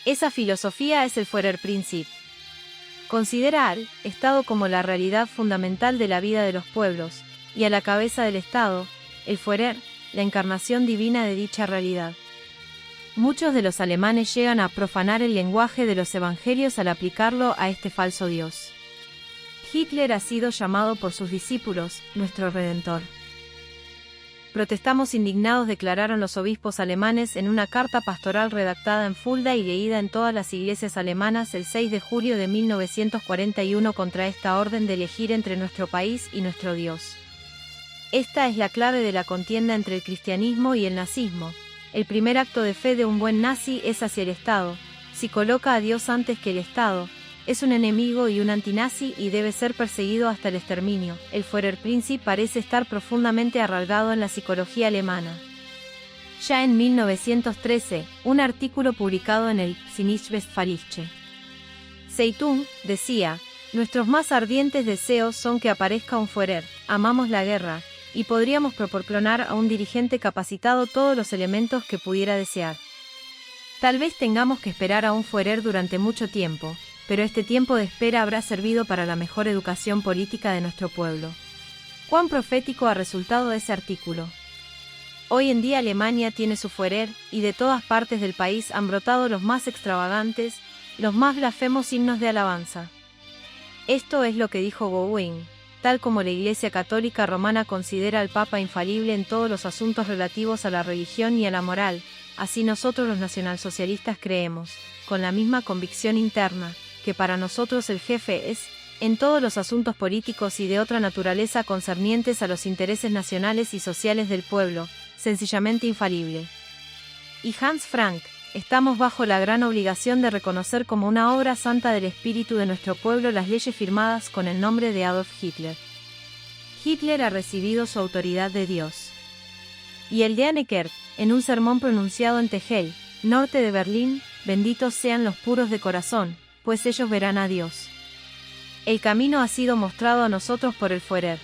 Esa filosofía es el Führerprinzip. Considera al Estado como la realidad fundamental de la vida de los pueblos, y a la cabeza del Estado, el Führer, la encarnación divina de dicha realidad. Muchos de los alemanes llegan a profanar el lenguaje de los evangelios al aplicarlo a este falso Dios. Hitler ha sido llamado por sus discípulos, nuestro Redentor. Protestamos indignados, declararon los obispos alemanes en una carta pastoral redactada en Fulda y leída en todas las iglesias alemanas el 6 de julio de 1941 contra esta orden de elegir entre nuestro país y nuestro Dios. Esta es la clave de la contienda entre el cristianismo y el nazismo. El primer acto de fe de un buen nazi es hacia el Estado. Si coloca a Dios antes que el Estado, es un enemigo y un antinazi y debe ser perseguido hasta el exterminio. El Führerprinzip parece estar profundamente arraigado en la psicología alemana. Ya en 1913, un artículo publicado en el Sinische Westfälische Zeitung decía: nuestros más ardientes deseos son que aparezca un Führer, amamos la guerra, y podríamos proporcionar a un dirigente capacitado todos los elementos que pudiera desear. Tal vez tengamos que esperar a un Führer durante mucho tiempo, pero este tiempo de espera habrá servido para la mejor educación política de nuestro pueblo. ¿Cuán profético ha resultado ese artículo? Hoy en día Alemania tiene su Führer, y de todas partes del país han brotado los más extravagantes, los más blasfemos himnos de alabanza. Esto es lo que dijo Gowing. Tal como la Iglesia Católica Romana considera al Papa infalible en todos los asuntos relativos a la religión y a la moral, así nosotros los nacionalsocialistas creemos, con la misma convicción interna, que para nosotros el jefe es, en todos los asuntos políticos y de otra naturaleza concernientes a los intereses nacionales y sociales del pueblo, sencillamente infalible. Y Hans Frank, estamos bajo la gran obligación de reconocer como una obra santa del espíritu de nuestro pueblo las leyes firmadas con el nombre de Adolf Hitler. Hitler ha recibido su autoridad de Dios. Y el de Anneker, en un sermón pronunciado en Tegel, norte de Berlín: benditos sean los puros de corazón, pues ellos verán a Dios. El camino ha sido mostrado a nosotros por el Führer.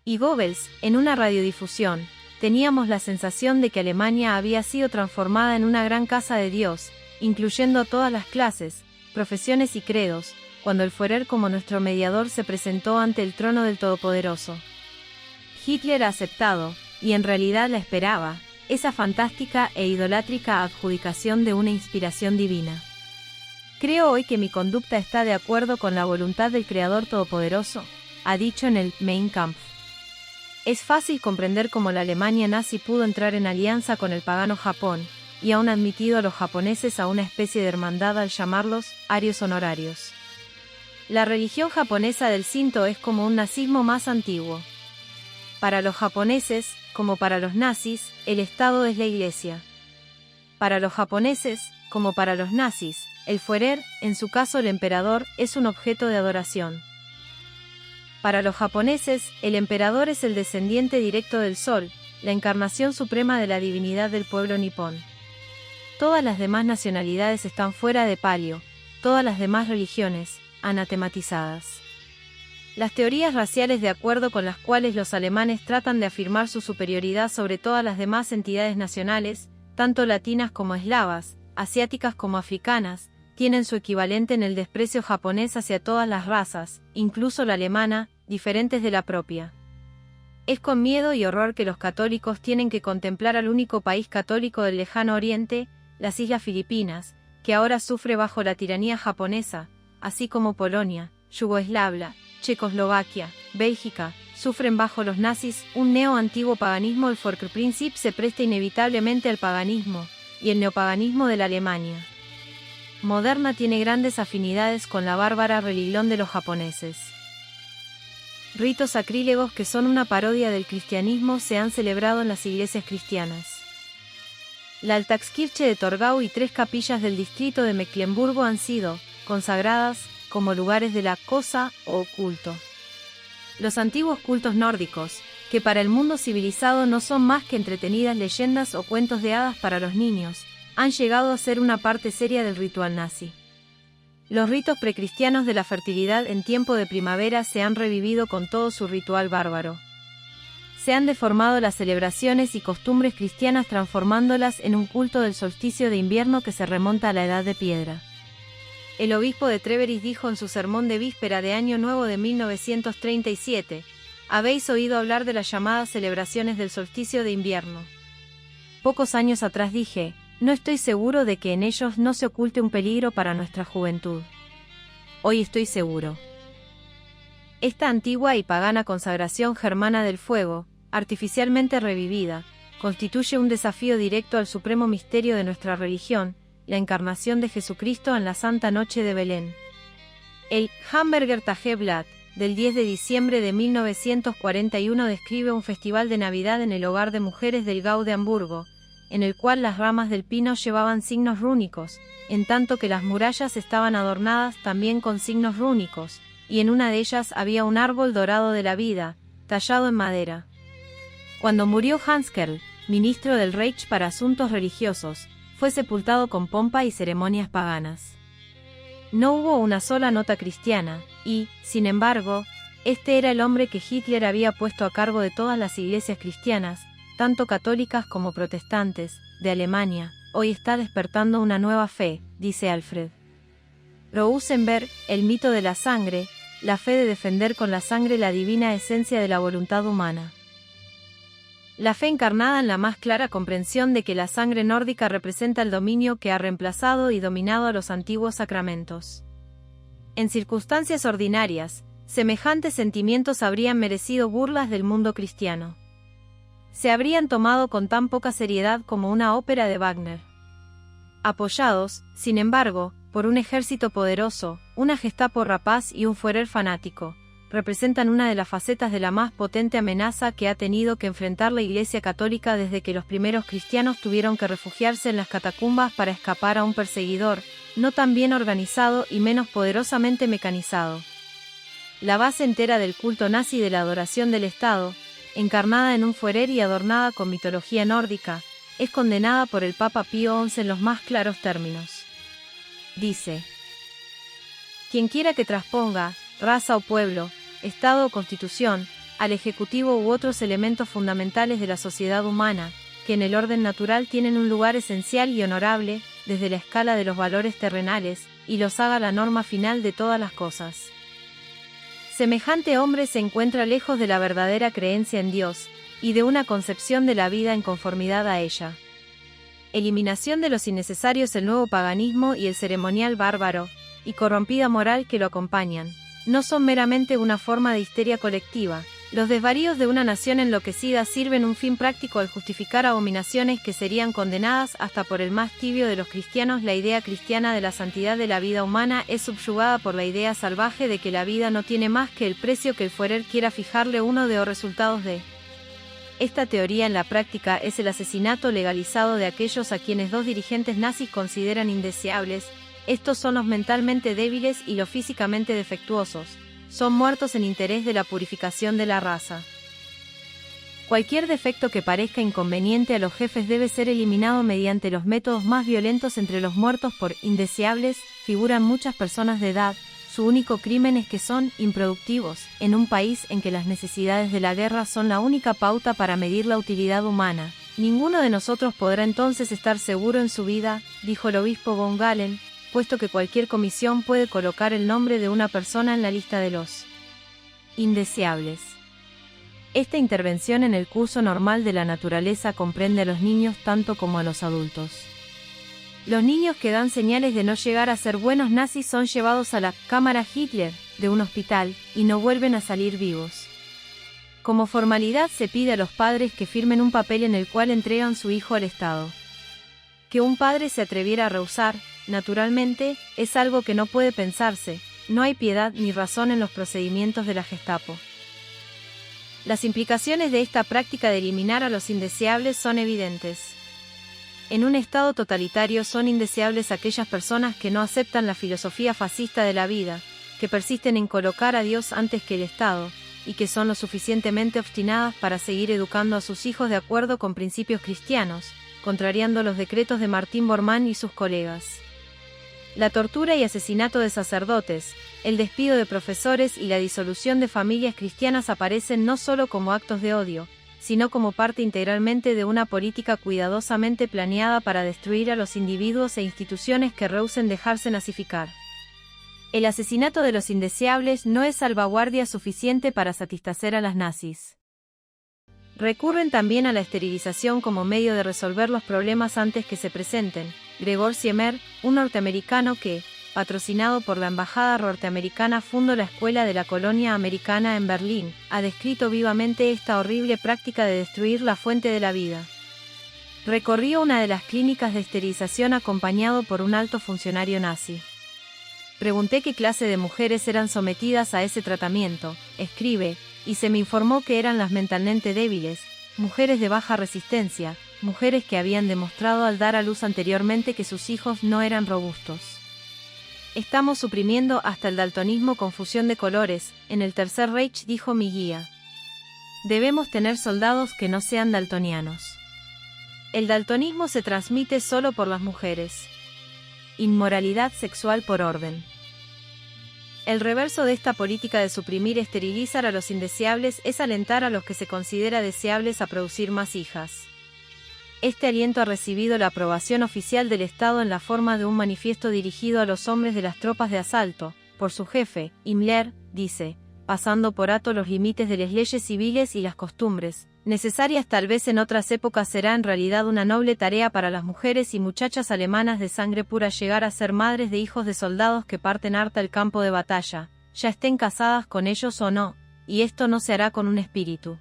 Y Goebbels, en una radiodifusión, teníamos la sensación de que Alemania había sido transformada en una gran casa de Dios, incluyendo a todas las clases, profesiones y credos, cuando el Führer como nuestro mediador se presentó ante el trono del Todopoderoso. Hitler ha aceptado, y en realidad la esperaba, esa fantástica e idolátrica adjudicación de una inspiración divina. Creo hoy que mi conducta está de acuerdo con la voluntad del Creador Todopoderoso, ha dicho en el Mein Kampf. Es fácil comprender cómo la Alemania nazi pudo entrar en alianza con el pagano Japón, y aún admitido a los japoneses a una especie de hermandad al llamarlos arios honorarios. La religión japonesa del Shinto es como un nazismo más antiguo. Para los japoneses, como para los nazis, el Estado es la Iglesia. Para los japoneses, como para los nazis, el Führer, en su caso el emperador, es un objeto de adoración. Para los japoneses, el emperador es el descendiente directo del sol, la encarnación suprema de la divinidad del pueblo nipón. Todas las demás nacionalidades están fuera de palio, todas las demás religiones, anatematizadas. Las teorías raciales de acuerdo con las cuales los alemanes tratan de afirmar su superioridad sobre todas las demás entidades nacionales, tanto latinas como eslavas, asiáticas como africanas, tienen su equivalente en el desprecio japonés hacia todas las razas, incluso la alemana, diferentes de la propia. Es con miedo y horror que los católicos tienen que contemplar al único país católico del lejano oriente, las Islas Filipinas, que ahora sufre bajo la tiranía japonesa, así como Polonia, Yugoslavia, Checoslovaquia, Bélgica, sufren bajo los nazis un neo-antiguo paganismo. El Führerprinzip se presta inevitablemente al paganismo, y el neopaganismo de la Alemania moderna tiene grandes afinidades con la bárbara religión de los japoneses. Ritos sacrílegos que son una parodia del cristianismo se han celebrado en las iglesias cristianas. La Alltagskirche de Torgau y 3 capillas del distrito de Mecklemburgo han sido consagradas como lugares de la cosa o culto. Los antiguos cultos nórdicos, que para el mundo civilizado no son más que entretenidas leyendas o cuentos de hadas para los niños, han llegado a ser una parte seria del ritual nazi. Los ritos precristianos de la fertilidad en tiempo de primavera se han revivido con todo su ritual bárbaro. Se han deformado las celebraciones y costumbres cristianas transformándolas en un culto del solsticio de invierno que se remonta a la Edad de Piedra. El obispo de Treveris dijo en su sermón de víspera de Año Nuevo de 1937, «Habéis oído hablar de las llamadas celebraciones del solsticio de invierno. Pocos años atrás dije, No estoy seguro de que en ellos no se oculte un peligro para nuestra juventud. Hoy estoy seguro. Esta antigua y pagana consagración germana del fuego, artificialmente revivida, constituye un desafío directo al supremo misterio de nuestra religión, la encarnación de Jesucristo en la Santa Noche de Belén. El Hamburger Tageblatt, del 10 de diciembre de 1941 describe un festival de Navidad en el hogar de mujeres del Gau de Hamburgo, en el cual las ramas del pino llevaban signos rúnicos, en tanto que las murallas estaban adornadas también con signos rúnicos, y en una de ellas había un árbol dorado de la vida, tallado en madera. Cuando murió Hanskerl, ministro del Reich para asuntos religiosos, fue sepultado con pompa y ceremonias paganas. No hubo una sola nota cristiana, y, sin embargo, este era el hombre que Hitler había puesto a cargo de todas las iglesias cristianas, tanto católicas como protestantes, de Alemania. Hoy está despertando una nueva fe, dice Alfred Rosenberg, el mito de la sangre, la fe de defender con la sangre la divina esencia de la voluntad humana. La fe encarnada en la más clara comprensión de que la sangre nórdica representa el dominio que ha reemplazado y dominado a los antiguos sacramentos. En circunstancias ordinarias, semejantes sentimientos habrían merecido burlas del mundo cristiano. Se habrían tomado con tan poca seriedad como una ópera de Wagner. Apoyados, sin embargo, por un ejército poderoso, una Gestapo rapaz y un Führer fanático, representan una de las facetas de la más potente amenaza que ha tenido que enfrentar la Iglesia Católica desde que los primeros cristianos tuvieron que refugiarse en las catacumbas para escapar a un perseguidor, no tan bien organizado y menos poderosamente mecanizado. La base entera del culto nazi de la adoración del Estado, encarnada en un Führer y adornada con mitología nórdica, es condenada por el Papa Pío XI en los más claros términos. Dice: quienquiera que trasponga, raza o pueblo, Estado o Constitución, al Ejecutivo u otros elementos fundamentales de la sociedad humana, que en el orden natural tienen un lugar esencial y honorable, desde la escala de los valores terrenales, y los haga la norma final de todas las cosas. Semejante hombre se encuentra lejos de la verdadera creencia en Dios, y de una concepción de la vida en conformidad a ella. Eliminación de los innecesarios el nuevo paganismo y el ceremonial bárbaro, y corrompida moral que lo acompañan, no son meramente una forma de histeria colectiva. Los desvaríos de una nación enloquecida sirven un fin práctico al justificar abominaciones que serían condenadas hasta por el más tibio de los cristianos. La idea cristiana de la santidad de la vida humana es subyugada por la idea salvaje de que la vida no tiene más que el precio que el Führer quiera fijarle uno de los resultados de. Esta teoría en la práctica es el asesinato legalizado de aquellos a quienes dos dirigentes nazis consideran indeseables. Estos son los mentalmente débiles y los físicamente defectuosos. Son muertos en interés de la purificación de la raza. Cualquier defecto que parezca inconveniente a los jefes debe ser eliminado mediante los métodos más violentos. Entre los muertos por indeseables figuran muchas personas de edad. Su único crimen es que son improductivos, en un país en que las necesidades de la guerra son la única pauta para medir la utilidad humana. Ninguno de nosotros podrá entonces estar seguro en su vida, dijo el obispo von Galen, puesto que cualquier comisión puede colocar el nombre de una persona en la lista de los indeseables. Esta intervención en el curso normal de la naturaleza comprende a los niños tanto como a los adultos. Los niños que dan señales de no llegar a ser buenos nazis son llevados a la cámara Hitler de un hospital y no vuelven a salir vivos. Como formalidad se pide a los padres que firmen un papel en el cual entregan su hijo al Estado. Que un padre se atreviera a rehusar, naturalmente, es algo que no puede pensarse. No hay piedad ni razón en los procedimientos de la Gestapo. Las implicaciones de esta práctica de eliminar a los indeseables son evidentes. En un Estado totalitario son indeseables aquellas personas que no aceptan la filosofía fascista de la vida, que persisten en colocar a Dios antes que el Estado, y que son lo suficientemente obstinadas para seguir educando a sus hijos de acuerdo con principios cristianos, contrariando los decretos de Martín Bormann y sus colegas. La tortura y asesinato de sacerdotes, el despido de profesores y la disolución de familias cristianas aparecen no solo como actos de odio, sino como parte integralmente de una política cuidadosamente planeada para destruir a los individuos e instituciones que rehúsen dejarse nazificar. El asesinato de los indeseables no es salvaguardia suficiente para satisfacer a las nazis. Recurren también a la esterilización como medio de resolver los problemas antes que se presenten. Gregor Siemer, un norteamericano que, patrocinado por la embajada norteamericana, fundó la escuela de la colonia americana en Berlín, ha descrito vivamente esta horrible práctica de destruir la fuente de la vida. Recorrió una de las clínicas de esterilización acompañado por un alto funcionario nazi. Pregunté qué clase de mujeres eran sometidas a ese tratamiento, escribe, y se me informó que eran las mentalmente débiles, mujeres de baja resistencia, mujeres que habían demostrado al dar a luz anteriormente que sus hijos no eran robustos. Estamos suprimiendo hasta el daltonismo, confusión de colores, en el Tercer Reich, dijo mi guía. Debemos tener soldados que no sean daltonianos. El daltonismo se transmite solo por las mujeres. Inmoralidad sexual por orden. El reverso de esta política de suprimir y esterilizar a los indeseables es alentar a los que se considera deseables a producir más hijas. Este aliento ha recibido la aprobación oficial del Estado en la forma de un manifiesto dirigido a los hombres de las tropas de asalto, por su jefe, Himmler, dice, pasando por alto los límites de las leyes civiles y las costumbres, necesarias tal vez en otras épocas, será en realidad una noble tarea para las mujeres y muchachas alemanas de sangre pura llegar a ser madres de hijos de soldados que parten harta el campo de batalla, ya estén casadas con ellos o no, y esto no se hará con un espíritu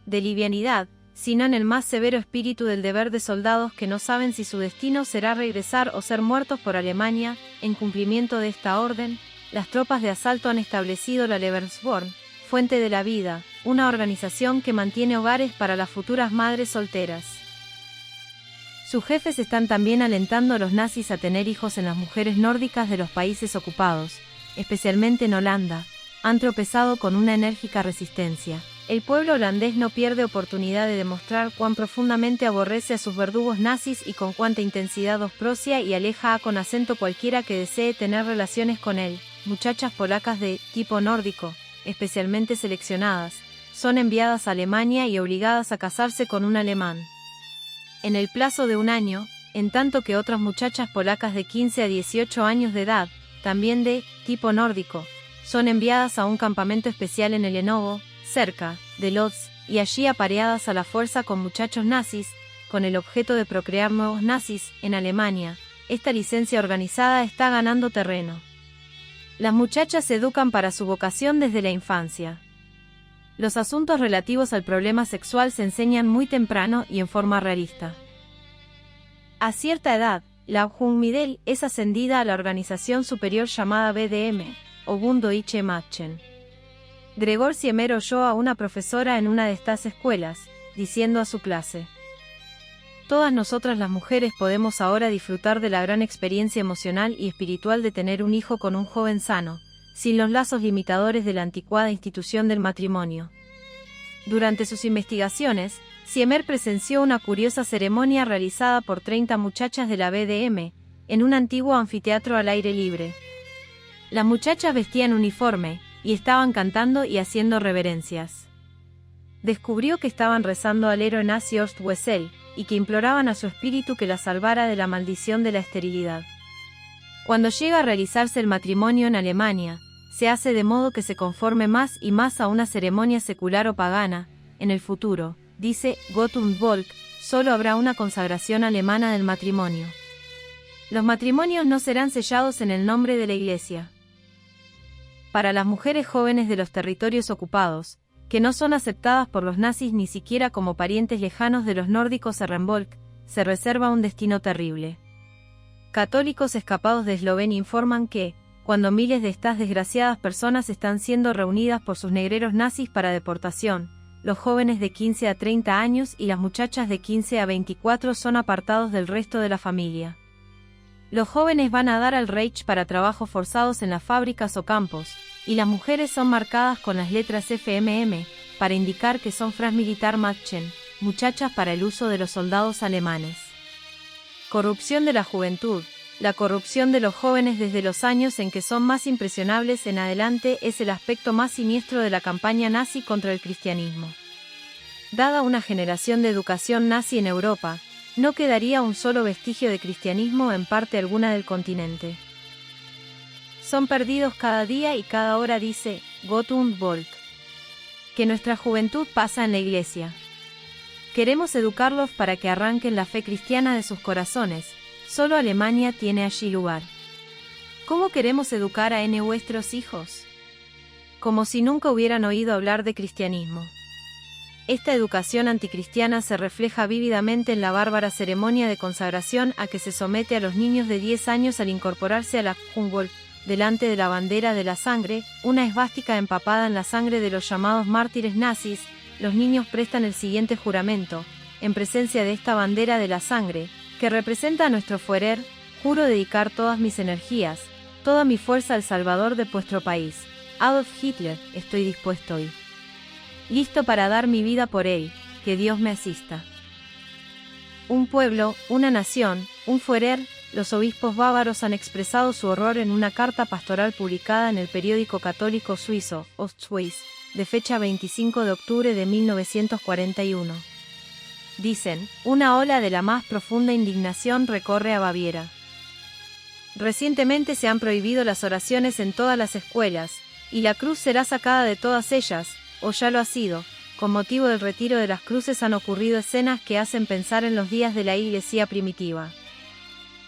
de livianidad, sino en el más severo espíritu del deber de soldados que no saben si su destino será regresar o ser muertos por Alemania. En cumplimiento de esta orden, las tropas de asalto han establecido la Lebensborn, Fuente de la Vida, una organización que mantiene hogares para las futuras madres solteras. Sus jefes están también alentando a los nazis a tener hijos en las mujeres nórdicas de los países ocupados, especialmente en Holanda, han tropezado con una enérgica resistencia. El pueblo holandés no pierde oportunidad de demostrar cuán profundamente aborrece a sus verdugos nazis y con cuánta intensidad los procia y aleja con acento cualquiera que desee tener relaciones con él. Muchachas polacas de tipo nórdico, especialmente seleccionadas, son enviadas a Alemania y obligadas a casarse con un alemán. En el plazo de un año, en tanto que otras muchachas polacas de 15 a 18 años de edad, también de tipo nórdico, son enviadas a un campamento especial en el Lenovo, cerca de Lodz, y allí apareadas a la fuerza con muchachos nazis, con el objeto de procrear nuevos nazis. En Alemania, esta licencia organizada está ganando terreno. Las muchachas se educan para su vocación desde la infancia. Los asuntos relativos al problema sexual se enseñan muy temprano y en forma realista. A cierta edad, la Jungmidel es ascendida a la organización superior llamada BDM, o Bund Deutsche Mädchen. Gregor Siemer oyó a una profesora en una de estas escuelas, diciendo a su clase: todas nosotras las mujeres podemos ahora disfrutar de la gran experiencia emocional y espiritual de tener un hijo con un joven sano, sin los lazos limitadores de la anticuada institución del matrimonio. Durante sus investigaciones, Siemer presenció una curiosa ceremonia realizada por 30 muchachas de la BDM, en un antiguo anfiteatro al aire libre. Las muchachas vestían uniforme, y estaban cantando y haciendo reverencias. Descubrió que estaban rezando al héroe nazi Horst Wessel, y que imploraban a su espíritu que la salvara de la maldición de la esterilidad. Cuando llega a realizarse el matrimonio en Alemania, se hace de modo que se conforme más y más a una ceremonia secular o pagana. En el futuro, dice Gott und Volk, solo habrá una consagración alemana del matrimonio. Los matrimonios no serán sellados en el nombre de la Iglesia. Para las mujeres jóvenes de los territorios ocupados, que no son aceptadas por los nazis ni siquiera como parientes lejanos de los nórdicos Herrenvolk, se reserva un destino terrible. Católicos escapados de Eslovenia informan que, cuando miles de estas desgraciadas personas están siendo reunidas por sus negreros nazis para deportación, los jóvenes de 15 a 30 años y las muchachas de 15 a 24 son apartados del resto de la familia. Los jóvenes van a dar al Reich para trabajos forzados en las fábricas o campos, y las mujeres son marcadas con las letras FMM, para indicar que son Franz Militar Mädchen, muchachas para el uso de los soldados alemanes. Corrupción de la juventud. La corrupción de los jóvenes desde los años en que son más impresionables en adelante es el aspecto más siniestro de la campaña nazi contra el cristianismo. Dada una generación de educación nazi en Europa, no quedaría un solo vestigio de cristianismo en parte alguna del continente. Son perdidos cada día y cada hora, dice Gott und Volk. Que nuestra juventud pasa en la iglesia. Queremos educarlos para que arranquen la fe cristiana de sus corazones. Solo Alemania tiene allí lugar. ¿Cómo queremos educar a nuestros hijos? Como si nunca hubieran oído hablar de cristianismo. Esta educación anticristiana se refleja vívidamente en la bárbara ceremonia de consagración a que se somete a los niños de 10 años al incorporarse a la Humboldt, delante de la bandera de la sangre, una esvástica empapada en la sangre de los llamados mártires nazis. Los niños prestan el siguiente juramento, en presencia de esta bandera de la sangre, que representa a nuestro Führer: juro dedicar todas mis energías, toda mi fuerza al salvador de vuestro país, Adolf Hitler. Estoy dispuesto y listo para dar mi vida por él, que Dios me asista. Un pueblo, una nación, un Führer. Los obispos bávaros han expresado su horror en una carta pastoral publicada en el periódico católico suizo, Ostschweiz, de fecha 25 de octubre de 1941. Dicen: una ola de la más profunda indignación recorre a Baviera. Recientemente se han prohibido las oraciones en todas las escuelas, y la cruz será sacada de todas ellas, o ya lo ha sido. Con motivo del retiro de las cruces han ocurrido escenas que hacen pensar en los días de la Iglesia primitiva.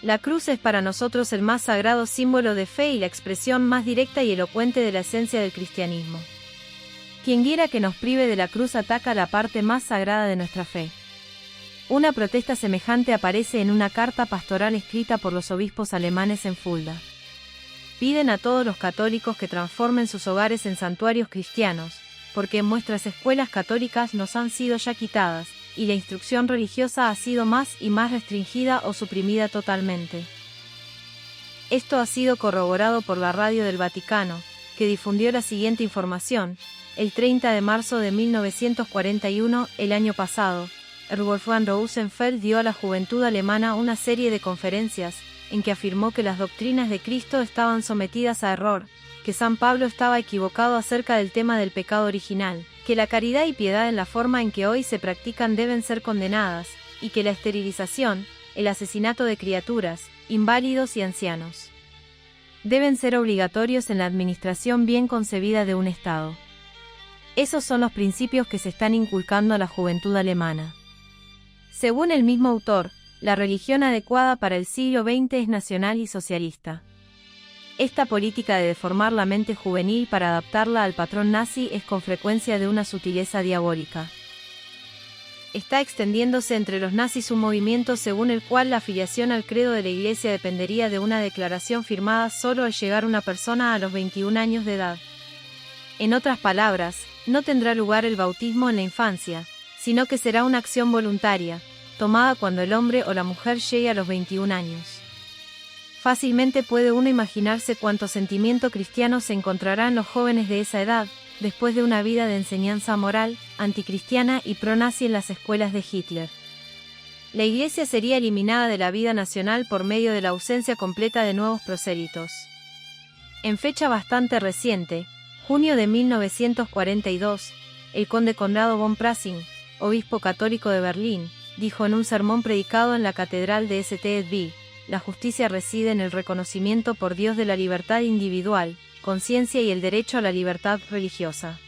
La cruz es para nosotros el más sagrado símbolo de fe y la expresión más directa y elocuente de la esencia del cristianismo. Quien quiera que nos prive de la cruz ataca la parte más sagrada de nuestra fe. Una protesta semejante aparece en una carta pastoral escrita por los obispos alemanes en Fulda. Piden a todos los católicos que transformen sus hogares en santuarios cristianos, porque en nuestras escuelas católicas nos han sido ya quitadas, y la instrucción religiosa ha sido más y más restringida o suprimida totalmente. Esto ha sido corroborado por la Radio del Vaticano, que difundió la siguiente información: el 30 de marzo de 1941, el año pasado, Wolfgang Rosenfeld dio a la juventud alemana una serie de conferencias, en que afirmó que las doctrinas de Cristo estaban sometidas a error, que San Pablo estaba equivocado acerca del tema del pecado original, que la caridad y piedad en la forma en que hoy se practican deben ser condenadas, y que la esterilización, el asesinato de criaturas, inválidos y ancianos, deben ser obligatorios en la administración bien concebida de un Estado. Esos son los principios que se están inculcando a la juventud alemana. Según el mismo autor, la religión adecuada para el siglo XX es nacional y socialista. Esta política de deformar la mente juvenil para adaptarla al patrón nazi es con frecuencia de una sutileza diabólica. Está extendiéndose entre los nazis un movimiento según el cual la afiliación al credo de la Iglesia dependería de una declaración firmada solo al llegar una persona a los 21 años de edad. En otras palabras, no tendrá lugar el bautismo en la infancia, sino que será una acción voluntaria, tomada cuando el hombre o la mujer llegue a los 21 años. Fácilmente puede uno imaginarse cuánto sentimiento cristiano se encontrará en los jóvenes de esa edad, después de una vida de enseñanza moral, anticristiana y pro-nazi en las escuelas de Hitler. La Iglesia sería eliminada de la vida nacional por medio de la ausencia completa de nuevos prosélitos. En fecha bastante reciente, junio de 1942, el conde Conrado von Preissing, obispo católico de Berlín, dijo en un sermón predicado en la catedral de St. La justicia reside en el reconocimiento por Dios de la libertad individual, conciencia y el derecho a la libertad religiosa.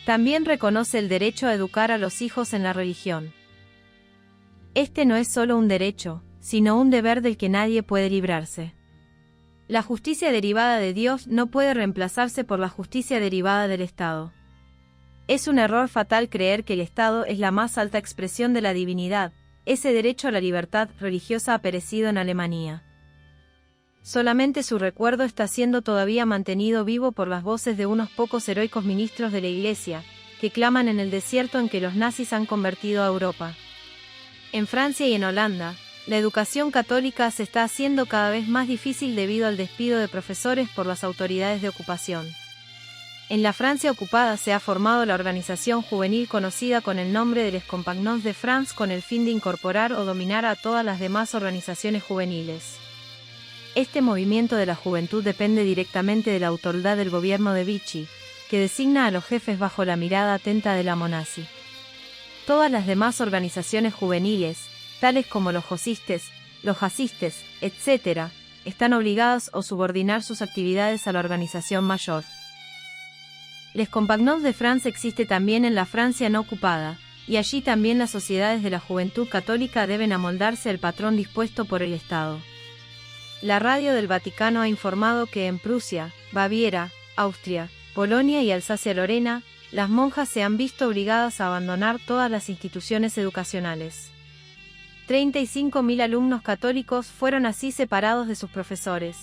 También reconoce el derecho a educar a los hijos en la religión. Este no es solo un derecho, sino un deber del que nadie puede librarse. La justicia derivada de Dios no puede reemplazarse por la justicia derivada del Estado. Es un error fatal creer que el Estado es la más alta expresión de la divinidad. Ese derecho a la libertad religiosa ha perecido en Alemania. Solamente su recuerdo está siendo todavía mantenido vivo por las voces de unos pocos heroicos ministros de la Iglesia, que claman en el desierto en que los nazis han convertido a Europa. En Francia y en Holanda, la educación católica se está haciendo cada vez más difícil debido al despido de profesores por las autoridades de ocupación. En la Francia ocupada se ha formado la organización juvenil conocida con el nombre de Les Compagnons de France con el fin de incorporar o dominar a todas las demás organizaciones juveniles. Este movimiento de la juventud depende directamente de la autoridad del gobierno de Vichy, que designa a los jefes bajo la mirada atenta de la Monazi. Todas las demás organizaciones juveniles, tales como los josistes, los jazzistes, etc., están obligadas a subordinar sus actividades a la organización mayor. Les Compagnons de France existe también en la Francia no ocupada, y allí también las sociedades de la juventud católica deben amoldarse al patrón dispuesto por el Estado. La Radio del Vaticano ha informado que en Prusia, Baviera, Austria, Polonia y Alsacia-Lorena, las monjas se han visto obligadas a abandonar todas las instituciones educacionales. 35.000 alumnos católicos fueron así separados de sus profesores.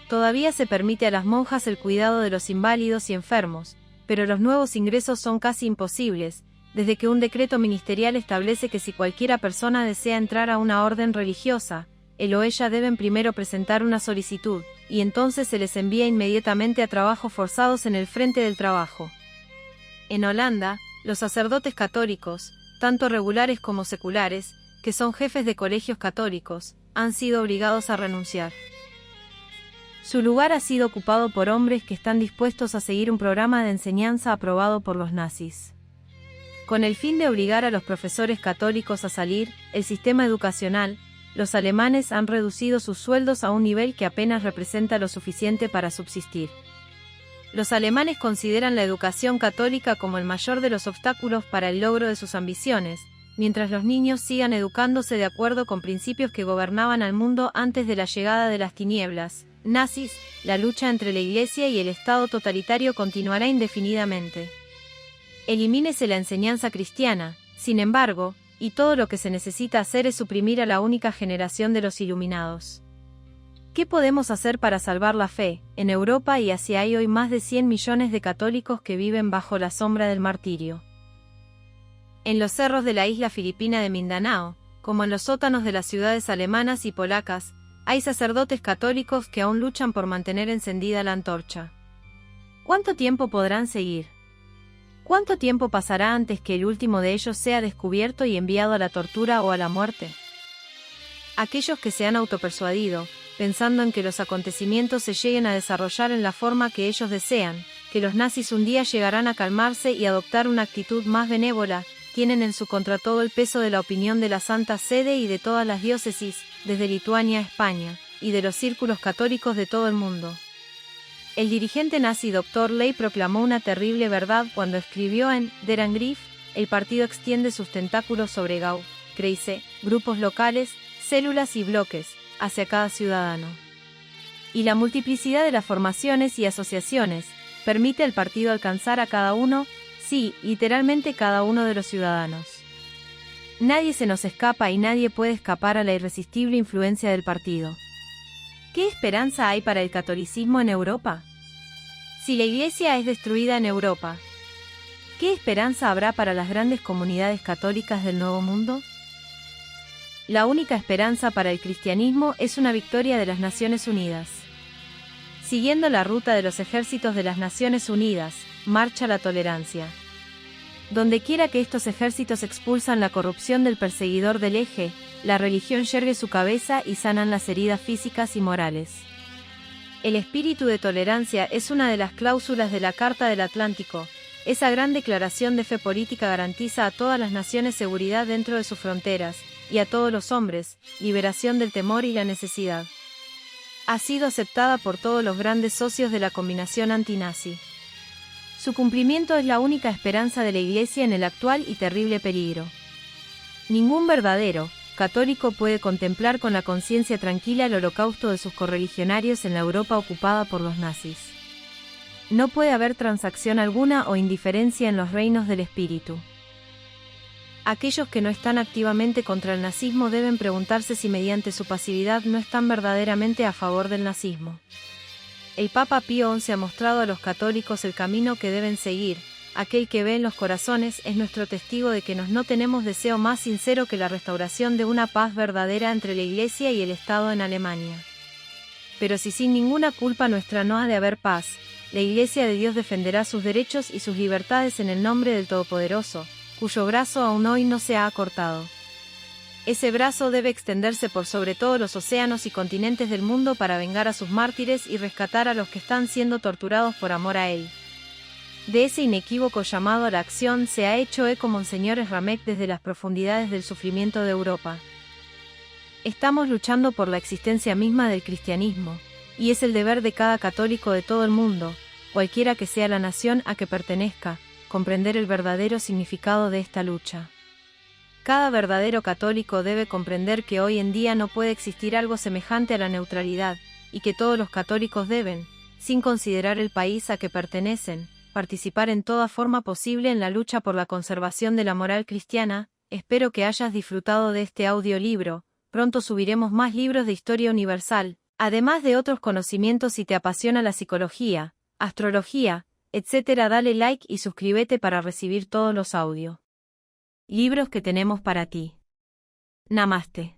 Todavía se permite a las monjas el cuidado de los inválidos y enfermos, pero los nuevos ingresos son casi imposibles, desde que un decreto ministerial establece que si cualquiera persona desea entrar a una orden religiosa, él o ella deben primero presentar una solicitud, y entonces se les envía inmediatamente a trabajos forzados en el frente del trabajo. En Holanda, los sacerdotes católicos, tanto regulares como seculares, que son jefes de colegios católicos, han sido obligados a renunciar. Su lugar ha sido ocupado por hombres que están dispuestos a seguir un programa de enseñanza aprobado por los nazis. Con el fin de obligar a los profesores católicos a salir, el sistema educacional, los alemanes han reducido sus sueldos a un nivel que apenas representa lo suficiente para subsistir. Los alemanes consideran la educación católica como el mayor de los obstáculos para el logro de sus ambiciones, mientras los niños sigan educándose de acuerdo con principios que gobernaban al mundo antes de la llegada de las tinieblas nazis. La lucha entre la Iglesia y el Estado totalitario continuará indefinidamente. Elimínese la enseñanza cristiana, sin embargo, y todo lo que se necesita hacer es suprimir a la única generación de los iluminados. ¿Qué podemos hacer para salvar la fe? En Europa y Asia hay hoy más de 100 millones de católicos que viven bajo la sombra del martirio. En los cerros de la isla filipina de Mindanao, como en los sótanos de las ciudades alemanas y polacas, hay sacerdotes católicos que aún luchan por mantener encendida la antorcha. ¿Cuánto tiempo podrán seguir? ¿Cuánto tiempo pasará antes que el último de ellos sea descubierto y enviado a la tortura o a la muerte? Aquellos que se han autopersuadido, pensando en que los acontecimientos se lleguen a desarrollar en la forma que ellos desean, que los nazis un día llegarán a calmarse y adoptar una actitud más benévola, tienen en su contra todo el peso de la opinión de la Santa Sede y de todas las diócesis, desde Lituania a España, y de los círculos católicos de todo el mundo. El dirigente nazi Dr. Ley proclamó una terrible verdad cuando escribió en Der Angriff: el partido extiende sus tentáculos sobre Gau, Kreise, grupos locales, células y bloques, hacia cada ciudadano. Y la multiplicidad de las formaciones y asociaciones permite al partido alcanzar a cada uno, sí, literalmente cada uno de los ciudadanos. Nadie se nos escapa y nadie puede escapar a la irresistible influencia del partido. ¿Qué esperanza hay para el catolicismo en Europa? Si la Iglesia es destruida en Europa, ¿qué esperanza habrá para las grandes comunidades católicas del Nuevo Mundo? La única esperanza para el cristianismo es una victoria de las Naciones Unidas. Siguiendo la ruta de los ejércitos de las Naciones Unidas, marcha la tolerancia. Dondequiera que estos ejércitos expulsan la corrupción del perseguidor del eje, la religión yergue su cabeza y sanan las heridas físicas y morales. El espíritu de tolerancia es una de las cláusulas de la Carta del Atlántico. Esa gran declaración de fe política garantiza a todas las naciones seguridad dentro de sus fronteras, y a todos los hombres, liberación del temor y la necesidad. Ha sido aceptada por todos los grandes socios de la combinación antinazi. Su cumplimiento es la única esperanza de la Iglesia en el actual y terrible peligro. Ningún verdadero católico puede contemplar con la conciencia tranquila el holocausto de sus correligionarios en la Europa ocupada por los nazis. No puede haber transacción alguna o indiferencia en los reinos del espíritu. Aquellos que no están activamente contra el nazismo deben preguntarse si mediante su pasividad no están verdaderamente a favor del nazismo. El Papa Pío XI ha mostrado a los católicos el camino que deben seguir. Aquel que ve en los corazones es nuestro testigo de que no tenemos deseo más sincero que la restauración de una paz verdadera entre la Iglesia y el Estado en Alemania. Pero si sin ninguna culpa nuestra no ha de haber paz, la Iglesia de Dios defenderá sus derechos y sus libertades en el nombre del Todopoderoso, cuyo brazo aún hoy no se ha acortado. Ese brazo debe extenderse por sobre todos los océanos y continentes del mundo para vengar a sus mártires y rescatar a los que están siendo torturados por amor a él. De ese inequívoco llamado a la acción se ha hecho eco Monseñor Ramec desde las profundidades del sufrimiento de Europa. Estamos luchando por la existencia misma del cristianismo, y es el deber de cada católico de todo el mundo, cualquiera que sea la nación a que pertenezca, comprender el verdadero significado de esta lucha. Cada verdadero católico debe comprender que hoy en día no puede existir algo semejante a la neutralidad, y que todos los católicos deben, sin considerar el país a que pertenecen, participar en toda forma posible en la lucha por la conservación de la moral cristiana. Espero que hayas disfrutado de este audiolibro. Pronto subiremos más libros de historia universal, además de otros conocimientos. Si te apasiona la psicología, astrología, etc., dale like y suscríbete para recibir todos los audios libros que tenemos para ti. Namaste.